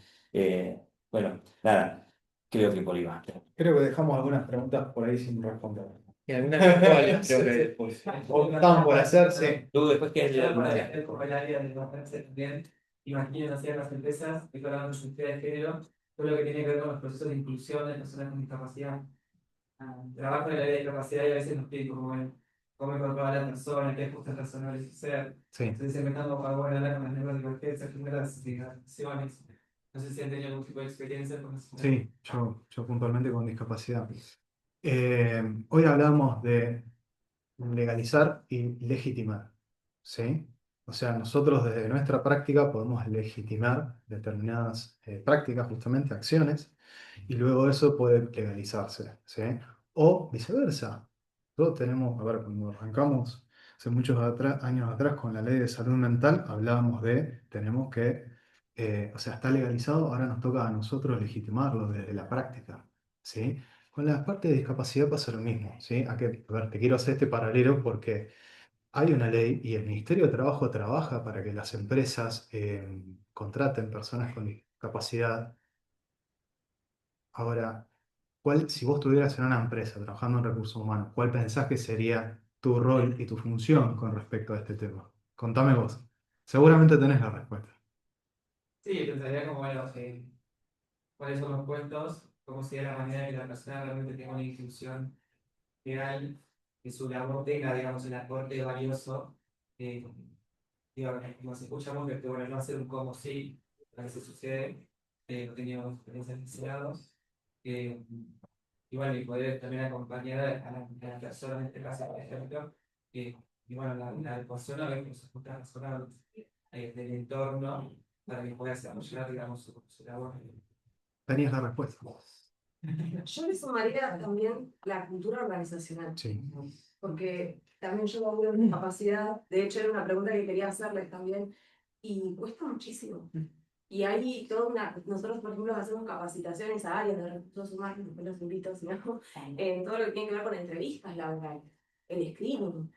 Bueno, nada, creo que por ahí va. Creo que dejamos algunas preguntas por ahí sin responder. Y algunas virtuales, creo que después. Están por hacer, sí. Tú después quieres leer Yo alguna para de hacer como el área de competencia también, imaginen hacer las empresas, estoy hablando de justicia de género, todo lo que tiene que ver con los procesos de inclusión de personas con discapacidad. Trabajo en el área de discapacidad y a veces nos piden como cómo incorporar a la persona, qué ajustes razonables hacer. Sí. Entonces siempre estamos a favor de hablar con las neurodivergencias, con las dignificaciones. No sé si han tenido algún tipo de experiencia con eso. Sí, yo puntualmente con discapacidad. Hoy hablamos de legalizar y legitimar, ¿sí? O sea, nosotros desde nuestra práctica podemos legitimar determinadas prácticas, justamente acciones, y luego eso puede legalizarse, ¿sí? O viceversa. Todos tenemos, a ver, cuando arrancamos hace muchos años atrás con la ley de salud mental, hablábamos de, tenemos que, o sea, está legalizado, ahora nos toca a nosotros legitimarlo desde la práctica, ¿sí? Con la parte de discapacidad pasa lo mismo, ¿sí? A ver, te quiero hacer este paralelo porque hay una ley y el Ministerio de Trabajo trabaja para que las empresas contraten personas con discapacidad. Ahora, si vos estuvieras en una empresa trabajando en recursos humanos, ¿cuál pensás que sería tu rol y tu función con respecto a este tema? Contame vos. Seguramente tenés la respuesta. Sí, pensaría como, bueno, cuáles son los puestos, cómo sería la manera de que la persona realmente tenga una inclusión real, que su labor tenga, digamos, un aporte valioso. Digo, como escuchamos, que bueno, no hacer un como sí, a veces sucede, no teníamos experiencias deseados. Y bueno, y poder también acompañar a la persona, en este caso, por ejemplo, y bueno, la adecuación a ver que se ajusta a las zonas del entorno para que pueda desarrollar, digamos, su labor. Tenías la respuesta. Yo le sumaría también la cultura organizacional. Sí. Porque también yo laburo en discapacidad, de hecho era una pregunta que quería hacerles también, y cuesta muchísimo. Y hay toda nosotros por ejemplo hacemos capacitaciones a áreas de recursos humanos, después los invito, ¿no? En todo lo que tiene que ver con entrevistas laborales, el screening,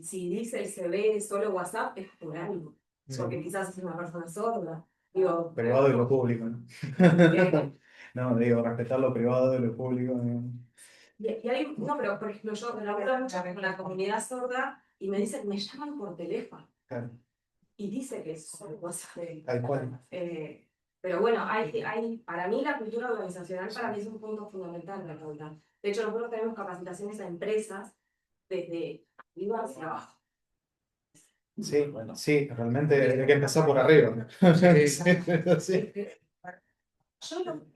si dice el CV solo WhatsApp es por algo, porque quizás es una persona sorda. Digo, Privado y lo público, ¿no? eh, No, digo, respetar lo privado y lo público. ¿No? y hay, no, pero por ejemplo, yo laburo mucho con la comunidad sorda y me dicen, me llaman por teléfono Claro, y dice que es solo WhatsApp. tal cual. Pero bueno, para mí la cultura organizacional para mí es un punto fundamental de la facultad. De hecho, nosotros tenemos capacitaciones a empresas desde arriba hacia abajo. Sí, bueno, sí, realmente hay que empezar por arriba. Sí.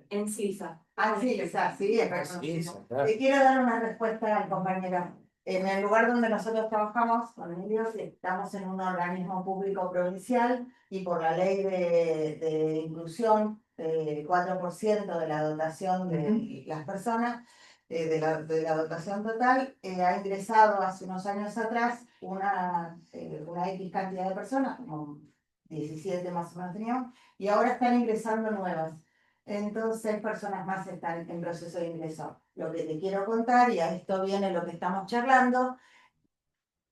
En CISA. Ah, sí, sí, es verdad. Sí, sí, claro. Le quiero dar una respuesta al compañero. En el lugar donde nosotros trabajamos, con ellos, estamos en un organismo público provincial y por la ley de inclusión, el 4% de la dotación de las personas, de la dotación total, ha ingresado hace unos años atrás una X cantidad de personas, como 17 más o menos teníamos, y ahora están ingresando nuevas. Entonces, personas más están en proceso de ingreso. Lo que te quiero contar, y a esto viene lo que estamos charlando,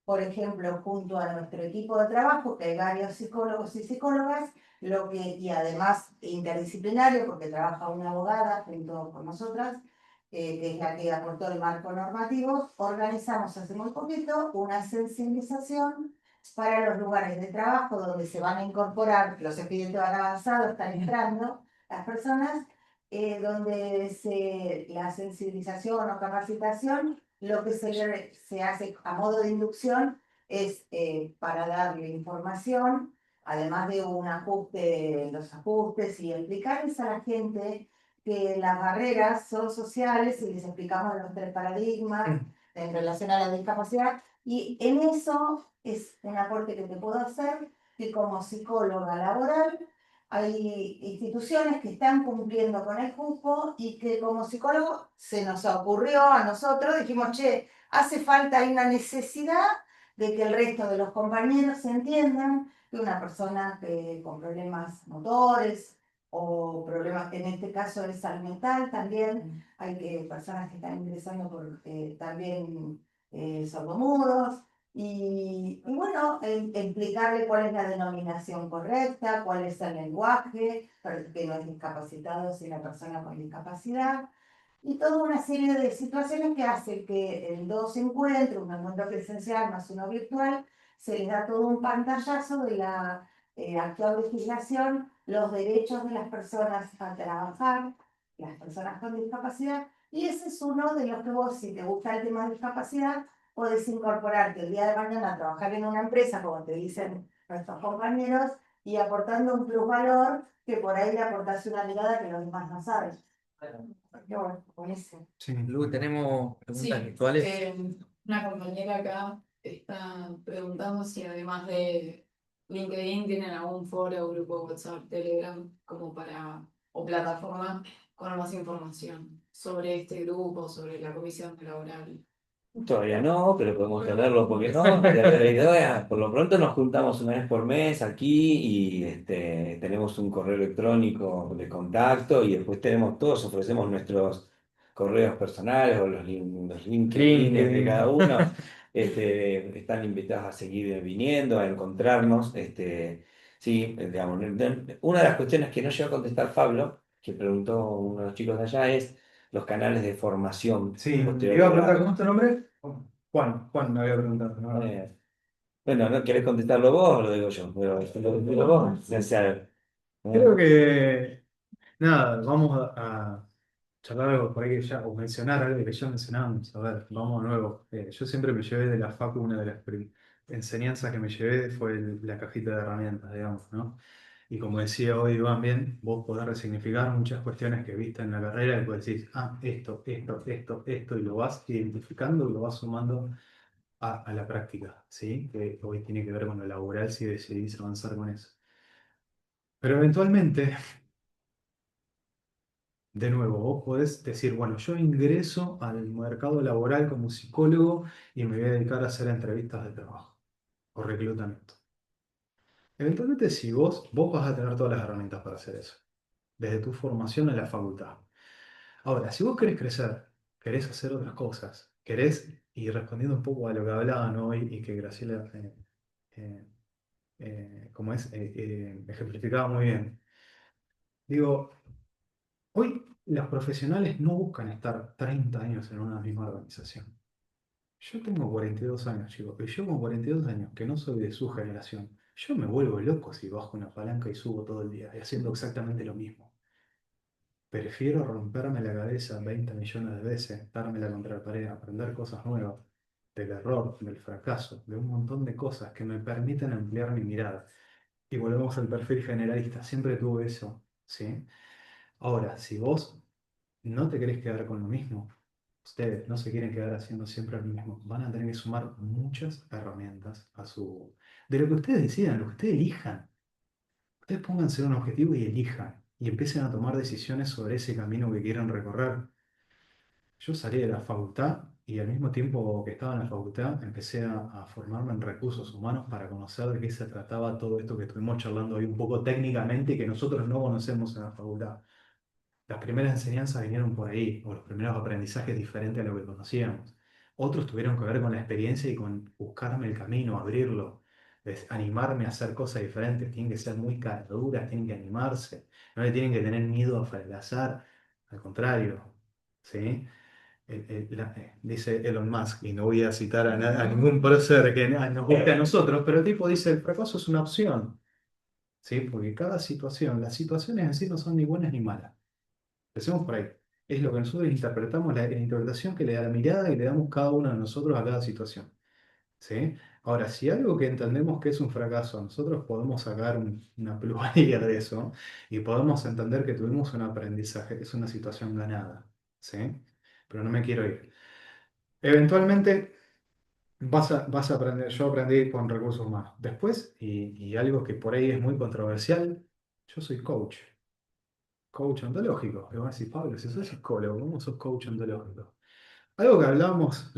por ejemplo, junto a nuestro equipo de trabajo, que hay varios psicólogos y psicólogas, y además interdisciplinario, porque trabaja una abogada junto con nosotras, que es la que aportó el marco normativo, organizamos hace muy poquito una sensibilización para los lugares de trabajo donde se van a incorporar, los expedientes van avanzados, están entrando las personas, la sensibilización o capacitación, lo que se hace a modo de inducción es para darle información, además de un ajuste, los ajustes y explicarles a la gente que las barreras son sociales y les explicamos los 3 paradigmas en relación a la discapacidad. Y en eso es un aporte que te puedo hacer, que como psicóloga laboral hay instituciones que están cumpliendo con el cupo y que como psicólogo se nos ocurrió a nosotros, dijimos, che, hace falta, hay una necesidad de que el resto de los compañeros entiendan que una persona con problemas motores o problemas que en este caso es salud mental también, hay personas que están ingresando por también sordomudos, y bueno, explicarle cuál es la denominación correcta, cuál es el lenguaje, que no es discapacitado, sino persona con discapacidad, y toda una serie de situaciones que hacen que en dos encuentros, un encuentro presencial más uno virtual, se les da todo un pantallazo de la actual legislación, los derechos de las personas a trabajar, las personas con discapacidad, y ese es uno de los que vos, si te gusta el tema de discapacidad, podés incorporarte el día de mañana a trabajar en una empresa, como te dicen nuestros compañeros, y aportando un plusvalor que por ahí le aportás una mirada que los demás no saben. Qué bueno, buenísimo. Sí. Lu, tenemos Sí, preguntas virtuales. una compañera acá está preguntando si además de LinkedIn tienen algún foro, grupo, WhatsApp, Telegram, o plataforma con más información sobre este grupo, sobre la comisión laboral. Todavía no, pero podemos tenerlo porque no. La idea, por lo pronto nos juntamos una vez por mes aquí y tenemos un correo electrónico de contacto y después todos ofrecemos nuestros correos personales o los LinkedIn de cada uno. Están invitados a seguir viniendo, a encontrarnos. Sí, digamos, una de las cuestiones que no llegó a contestar Pablo, que preguntó uno de los chicos de allá, es los canales de formación Sí, te posterior iba a al preguntar, grado. ¿cómo es tu nombre? Juan me había preguntado. ¿No? Bueno, ¿no querés contestarlo vos o lo digo yo? Pero lo digo vos. O sea, Creo que, nada, vamos a charlar algo por ahí que ya, o mencionar algo que ya mencionábamos. A ver, vamos de nuevo. Yo siempre me llevé de la facu, una de las enseñanzas que me llevé fue la cajita de herramientas, digamos, ¿no? Y como decía hoy Iván bien, vos podés resignificar muchas cuestiones que viste en la carrera y podés decir, esto, y lo vas identificando y lo vas sumando a la práctica, ¿sí? Que hoy tiene que ver con lo laboral si decidís avanzar con eso. Pero eventualmente, de nuevo, vos podés decir, bueno, yo ingreso al mercado laboral como psicólogo y me voy a dedicar a hacer entrevistas de trabajo o reclutamiento. Eventualmente, si vos vas a tener todas las herramientas para hacer eso, desde tu formación en la facultad. Ahora, si vos querés crecer, querés hacer otras cosas, querés Y respondiendo un poco a lo que hablaban hoy y que Graciela, eh, como es, ejemplificaba muy bien. Digo, hoy los profesionales no buscan estar 30 años en una misma organización. Yo tengo 42 años, chicos, y yo con 42 años, que no soy de su generación, yo me vuelvo loco si bajo una palanca y subo todo el día, y haciendo exactamente lo mismo. Prefiero romperme la cabeza 20 millones de veces, dármela contra la pared, aprender cosas nuevas, del error, del fracaso, de un montón de cosas que me permiten ampliar mi mirada. Y volvemos al perfil generalista, siempre tuve eso, ¿sí? Ahora, si vos no te querés quedar con lo mismo, ustedes no se quieren quedar haciendo siempre lo mismo, van a tener que sumar muchas herramientas a su... De lo que ustedes decidan, lo que ustedes elijan. Ustedes pónganse un objetivo y elijan, y empiecen a tomar decisiones sobre ese camino que quieran recorrer. Yo salí de la facultad y al mismo tiempo que estaba en la facultad empecé a formarme en recursos humanos para conocer de qué se trataba todo esto que estuvimos charlando hoy un poco técnicamente que nosotros no conocemos en la facultad. Las primeras enseñanzas vinieron por ahí, o los primeros aprendizajes diferentes a lo que conocíamos. Otros tuvieron que ver con la experiencia y con buscarme el camino, abrirlo, animarme a hacer cosas diferentes. Tienen que ser muy caraduras, tienen que animarse, no le tienen que tener miedo a fracasar, al contrario, ¿sí? Dice Elon Musk, y no voy a citar a ningún prócer que nos guste a nosotros, pero el tipo dice, el fracaso es una opción, ¿sí? Porque cada situación, las situaciones en sí no son ni buenas ni malas. Empecemos por ahí. Es lo que nosotros interpretamos, la interpretación que le da la mirada y le damos cada uno de nosotros a cada situación, ¿sí? Ahora, si algo que entendemos que es un fracaso, nosotros podemos sacar una plusvalía de eso y podemos entender que tuvimos un aprendizaje, que es una situación ganada, ¿sí? Pero no me quiero ir. Eventualmente vas a aprender, yo aprendí con recursos humanos. Después, y algo que por ahí es muy controversial, yo soy coach. Coach ontológico. Y vos decís, Pablo, si sos psicólogo, ¿cómo sos coach ontológico? Algo que hablábamos,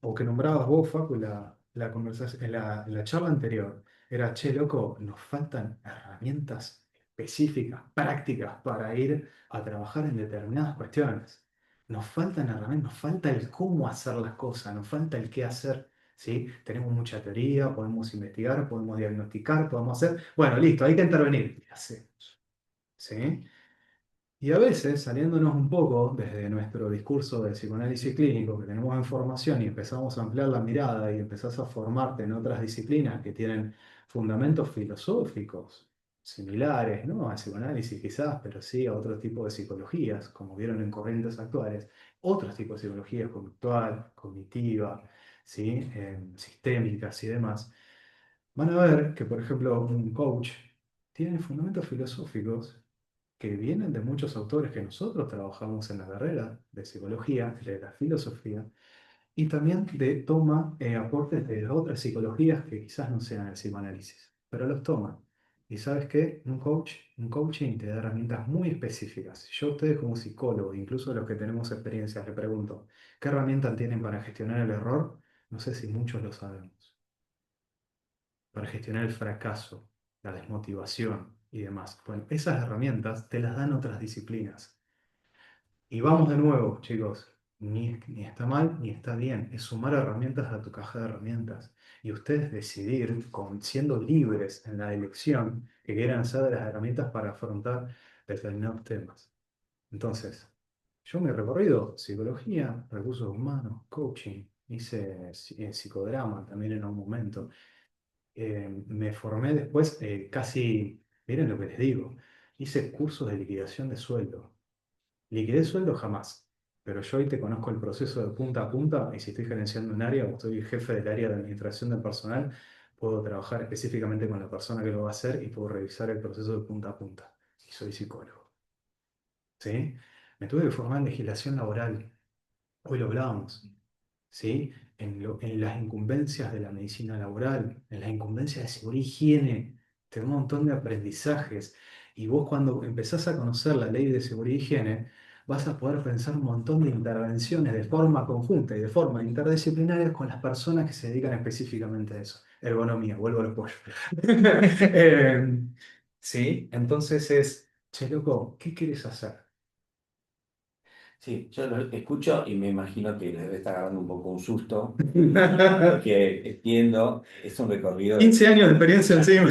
o que nombrabas vos, Facu, la conversación, en la charla anterior, era, che, loco, nos faltan herramientas específicas, prácticas, para ir a trabajar en determinadas cuestiones. Nos faltan herramientas, nos falta el cómo hacer las cosas, nos falta el qué hacer. ¿Sí? Tenemos mucha teoría, podemos investigar, podemos diagnosticar, podemos hacer. Bueno, listo, hay que intervenir. ¿Qué hacemos? ¿Sí? Y a veces, saliéndonos un poco desde nuestro discurso de psicoanálisis clínico que tenemos en formación y empezamos a ampliar la mirada y empezás a formarte en otras disciplinas que tienen fundamentos filosóficos similares, ¿no? Al psicoanálisis quizás, pero sí a otro tipo de psicologías, como vieron en corrientes actuales, otros tipos de psicología conductual, cognitiva, ¿sí? Sistémicas y demás, van a ver que, por ejemplo, un coach tiene fundamentos filosóficos que vienen de muchos autores que nosotros trabajamos en la carrera de psicología, de la filosofía, y también de toma aportes de otras psicologías que quizás no sean el psicoanálisis, pero los toma. Y sabes qué, un coaching te da herramientas muy específicas. Yo a ustedes como psicólogos, incluso a los que tenemos experiencias, les pregunto, ¿qué herramientas tienen para gestionar el error? No sé si muchos lo sabemos. Para gestionar el fracaso, la desmotivación y demás. Bueno, esas herramientas te las dan otras disciplinas. Y vamos de nuevo, chicos. Ni está mal ni está bien. Es sumar herramientas a tu caja de herramientas. Y ustedes decidir, siendo libres en la elección, que quieran hacer de las herramientas para afrontar determinados temas. Entonces, yo me he recorrido psicología, recursos humanos, coaching, hice psicodrama también en un momento. Me formé después, miren lo que les digo, hice cursos de liquidación de sueldo. Liquidé sueldo jamás, pero yo hoy te conozco el proceso de punta a punta y si estoy gerenciando un área o estoy jefe del área de administración del personal, puedo trabajar específicamente con la persona que lo va a hacer y puedo revisar el proceso de punta a punta. Y soy psicólogo. ¿Sí? Me tuve que formar en legislación laboral. Hoy lo hablábamos. ¿Sí? En las incumbencias de la medicina laboral, en las incumbencias de seguridad y higiene, te da un montón de aprendizajes. Y vos cuando empezás a conocer la ley de seguridad y higiene, vas a poder pensar un montón de intervenciones de forma conjunta y de forma interdisciplinaria con las personas que se dedican específicamente a eso. Ergonomía, vuelvo al pollo. ¿Sí? Entonces che, loco, ¿qué quieres hacer? Sí, yo lo escucho y me imagino que les debe estar agarrando un poco un susto, que entiendo, es un recorrido de 15 años de experiencia encima.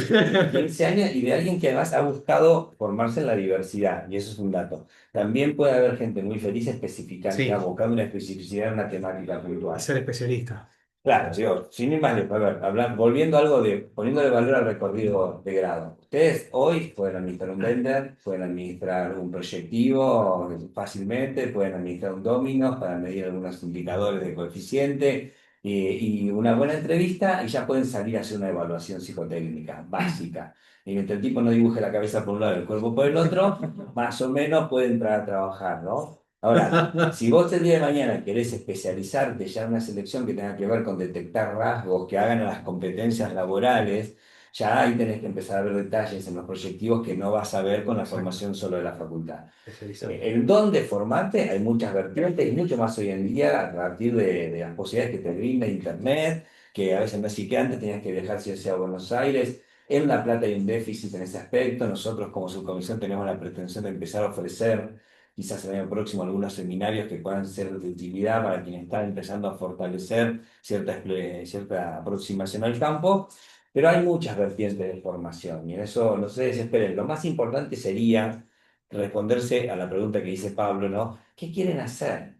15 años y de alguien que además ha buscado formarse en la diversidad, y eso es un dato. También puede haber gente muy feliz especificando, Sí, buscando una especificidad en una temática y puntual. ser especialista. Claro, digo, sin ir más lejos, a ver, volviendo a algo de, poniéndole valor al recorrido de grado. Ustedes hoy pueden administrar un Blender, pueden administrar un proyectivo fácilmente, pueden administrar un Domino para medir algunos indicadores de coeficiente y una buena entrevista y ya pueden salir a hacer una evaluación psicotécnica básica. Y mientras el tipo no dibuje la cabeza por un lado y el cuerpo por el otro, más o menos puede entrar a trabajar, ¿no? Ahora, si vos el día de mañana querés especializarte ya en una selección que tenga que ver con detectar rasgos que hagan a las competencias laborales, ya ahí tenés que empezar a ver detalles en los proyectivos que no vas a ver con la formación solo de la facultad. Especializado. El don de formarte, hay muchas vertientes y mucho más hoy en día a partir de las posibilidades que te brinda Internet, que a veces no así que antes tenías que viajar si sea a Buenos Aires. En La Plata hay un déficit en ese aspecto. Nosotros como subcomisión tenemos la pretensión de empezar a ofrecer quizás el año próximo algunos seminarios que puedan ser de utilidad para quienes están empezando a fortalecer cierta aproximación al campo, pero hay muchas vertientes de formación y en eso no se desesperen. Lo más importante sería responderse a la pregunta que dice Pablo, ¿no? ¿Qué quieren hacer?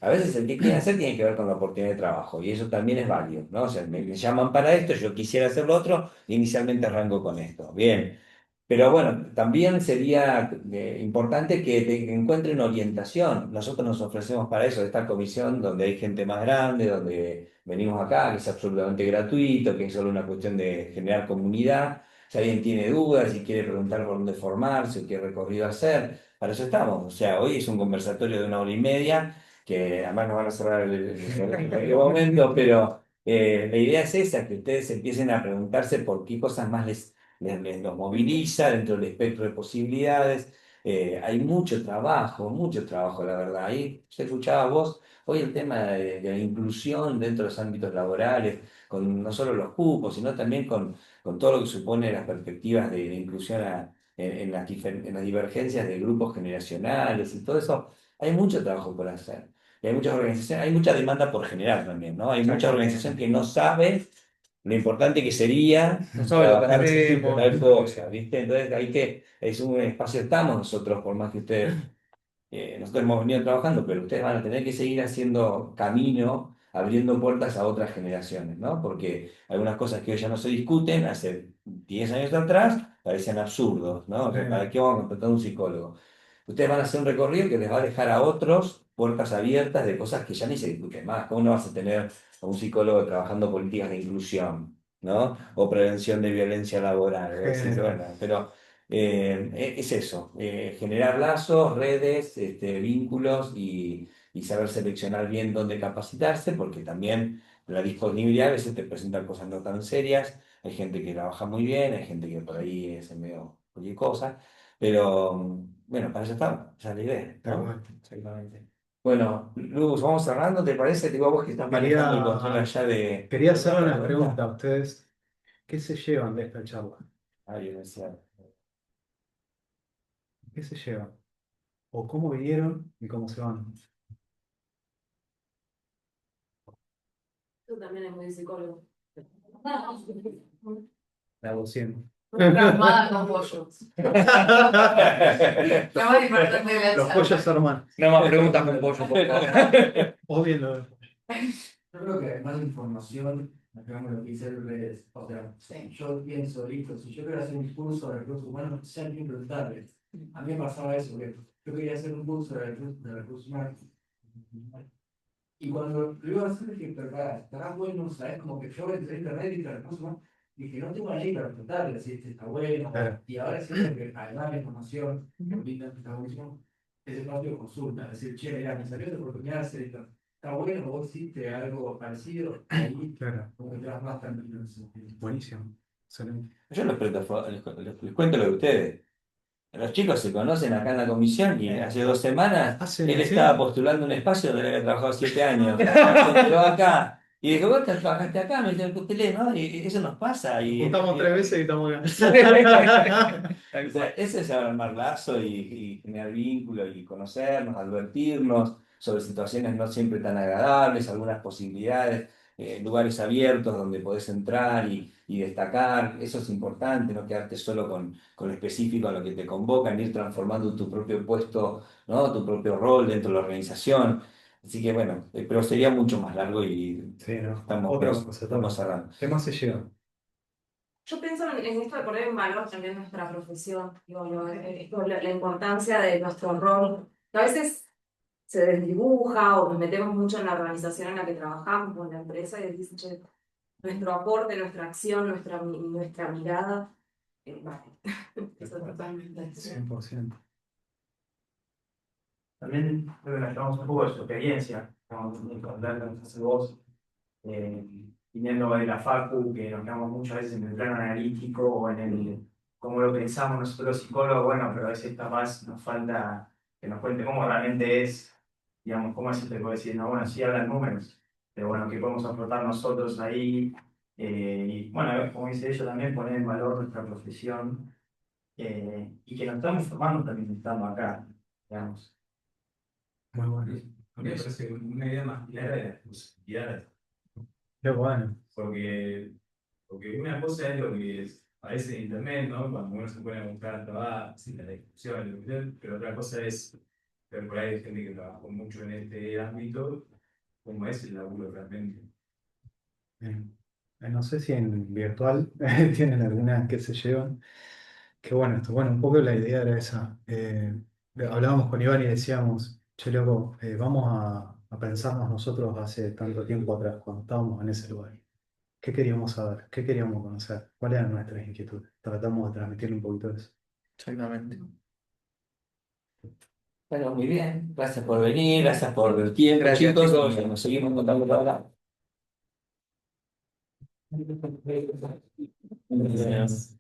A veces el que quieren hacer tiene que ver con la oportunidad de trabajo y eso también es válido, ¿no? O sea, me llaman para esto, yo quisiera hacer lo otro, y inicialmente arranco con esto. Bien. Pero bueno, también sería importante que encuentren orientación. Nosotros nos ofrecemos para eso, esta comisión donde hay gente más grande, donde venimos acá, que es absolutamente gratuito, que es solo una cuestión de generar comunidad. Si alguien tiene dudas, si quiere preguntar por dónde formarse o qué recorrido hacer, para eso estamos. O sea, hoy es un conversatorio de 1 hora y media, que además nos van a cerrar en cualquier momento, pero la idea es esa, que ustedes empiecen a preguntarse por qué cosas más los moviliza dentro del espectro de posibilidades. Hay mucho trabajo, la verdad. Ahí se escuchaba vos, hoy el tema de la inclusión dentro de los ámbitos laborales, con no solo los cupos, sino también con todo lo que supone las perspectivas de inclusión en las divergencias de grupos generacionales y todo eso. Hay mucho trabajo por hacer. Y hay muchas organizaciones, hay mucha demanda por generar también, ¿no? Hay mucha organización que no sabe lo importante que sería No sabe lo que trabajar hacemos. tal cosa, ¿viste? Entonces hay que, es un espacio, estamos nosotros, por más que ustedes, nosotros hemos venido trabajando, pero ustedes van a tener que seguir haciendo camino, abriendo puertas a otras generaciones, ¿no? Porque algunas cosas que hoy ya no se discuten, hace 10 años atrás, parecían absurdos, ¿no? O sea, ¿para qué vamos a contratar un psicólogo? Ustedes van a hacer un recorrido que les va a dejar a otros puertas abiertas de cosas que ya ni se discuten más. ¿Cómo no vas a tener a un psicólogo trabajando políticas de inclusión, ¿no? O prevención de violencia laboral? Decís, bueno, pero es eso, generar lazos, redes, vínculos y saber seleccionar bien dónde capacitarse, porque también la disponibilidad a veces te presentan cosas no tan serias. Hay gente que trabaja muy bien, hay gente que por ahí es medio cualquier cosa. Pero bueno, para eso estamos, esa es la idea, ¿no? Exactamente. Bueno, Luz, vamos cerrando, ¿te parece? Te digo a vos que estás manejando el control allá de... Quería hacerle una pregunta a ustedes. ¿Qué se llevan de esta charla? Ay, yo decía, ¿Qué se llevan? ¿O cómo vinieron y cómo se van? Tú también es muy psicólogo. La docente. Traumada con pollos. Lo más importante de la Los charla. pollos hermanos. No más preguntas con pollo, por favor. O bien lo Yo creo que además de información, acabamos lo que hice en redes. O sea, Sí. yo pienso, listo, si yo quiero hacer un curso de recursos humanos, sé a quién preguntarle. A mí me pasaba eso, que yo quería hacer un curso de recursos humanos. Y cuando lo iba a hacer, dije, pero estará bueno, ¿sabes? Como que yo entré a internet y recursos humanos, dije, no tengo nadie para preguntarle si este está bueno. Claro. Y ahora siento que además de la información, que brinda el protagonismo, es el espacio de consulta. Es decir, che, mira, me salió esta oportunidad de hacer esto. Está bueno, vos hiciste algo parecido, ahí Claro. como que te vas más tranquilo en ese sentido. Buenísimo. Excelente. yo les cuento lo de ustedes. Los chicos se conocen acá en la comisión y hace 2 semanas él ¿sí? estaba postulando un espacio donde él había trabajado 7 años. Se quedó acá. Y dije, vos trabajaste acá, me dice, usted lee, ¿no? Y eso nos pasa. Juntamos 3 veces y estamos acá. O sea, ese es armar lazo y generar vínculo y conocernos, advertirnos sobre situaciones no siempre tan agradables, algunas posibilidades, lugares abiertos donde podés entrar y destacar. Eso es importante, no quedarte solo con lo específico a lo que te convocan, ir transformando tu propio puesto, ¿no? Tu propio rol dentro de la organización. Así que bueno, pero sería mucho más largo y Sí, no. estamos, Otra pero cosa, estamos todo. cerrando. ¿Qué más se lleva? Yo pienso en esto de poner en valor también nuestra profesión, digo, la importancia de nuestro rol, que a veces se desdibuja o nos metemos mucho en la organización en la que trabajamos o en la empresa y dicen, che, nuestro aporte, nuestra acción, nuestra mirada, vale. Eso totalmente. 100%. También creo que nos llevamos un poco de su experiencia, estamos hablando de vos, viniendo de la Facu, que nos quedamos muchas veces en el plano analítico o en el cómo lo pensamos nosotros psicólogos, bueno, pero a veces capaz nos falta que nos cuente cómo realmente es, digamos, cómo es te puedo decir, no, bueno, sí hablan números, pero bueno, qué podemos aportar nosotros ahí, y bueno, como dice ella también, poner en valor nuestra profesión, y que nos estamos formando también estando acá, digamos. Muy bueno. A mí me parece una idea más clara de las posibilidades, Qué bueno. porque una cosa es lo que aparece en internet, ¿no? Cuando uno se pone a buscar trabajo, sin la discusión, pero otra cosa es ver por ahí hay gente que trabajó mucho en este ámbito, cómo es el laburo realmente. Bien. No sé si en virtual tienen algunas que se llevan. Qué bueno esto. Bueno, un poco la idea era esa. Hablábamos con Iván y decíamos, che, loco, vamos a pensarnos nosotros hace tanto tiempo atrás, cuando estábamos en ese lugar. ¿Qué queríamos saber? ¿Qué queríamos conocer? ¿Cuáles eran nuestras inquietudes? Tratamos de transmitirle un poquito de eso. Exactamente. Bueno, muy bien. Gracias por venir, gracias por el tiempo, Gracias, chicos. chicos. Y nos seguimos contando ahora. Gracias.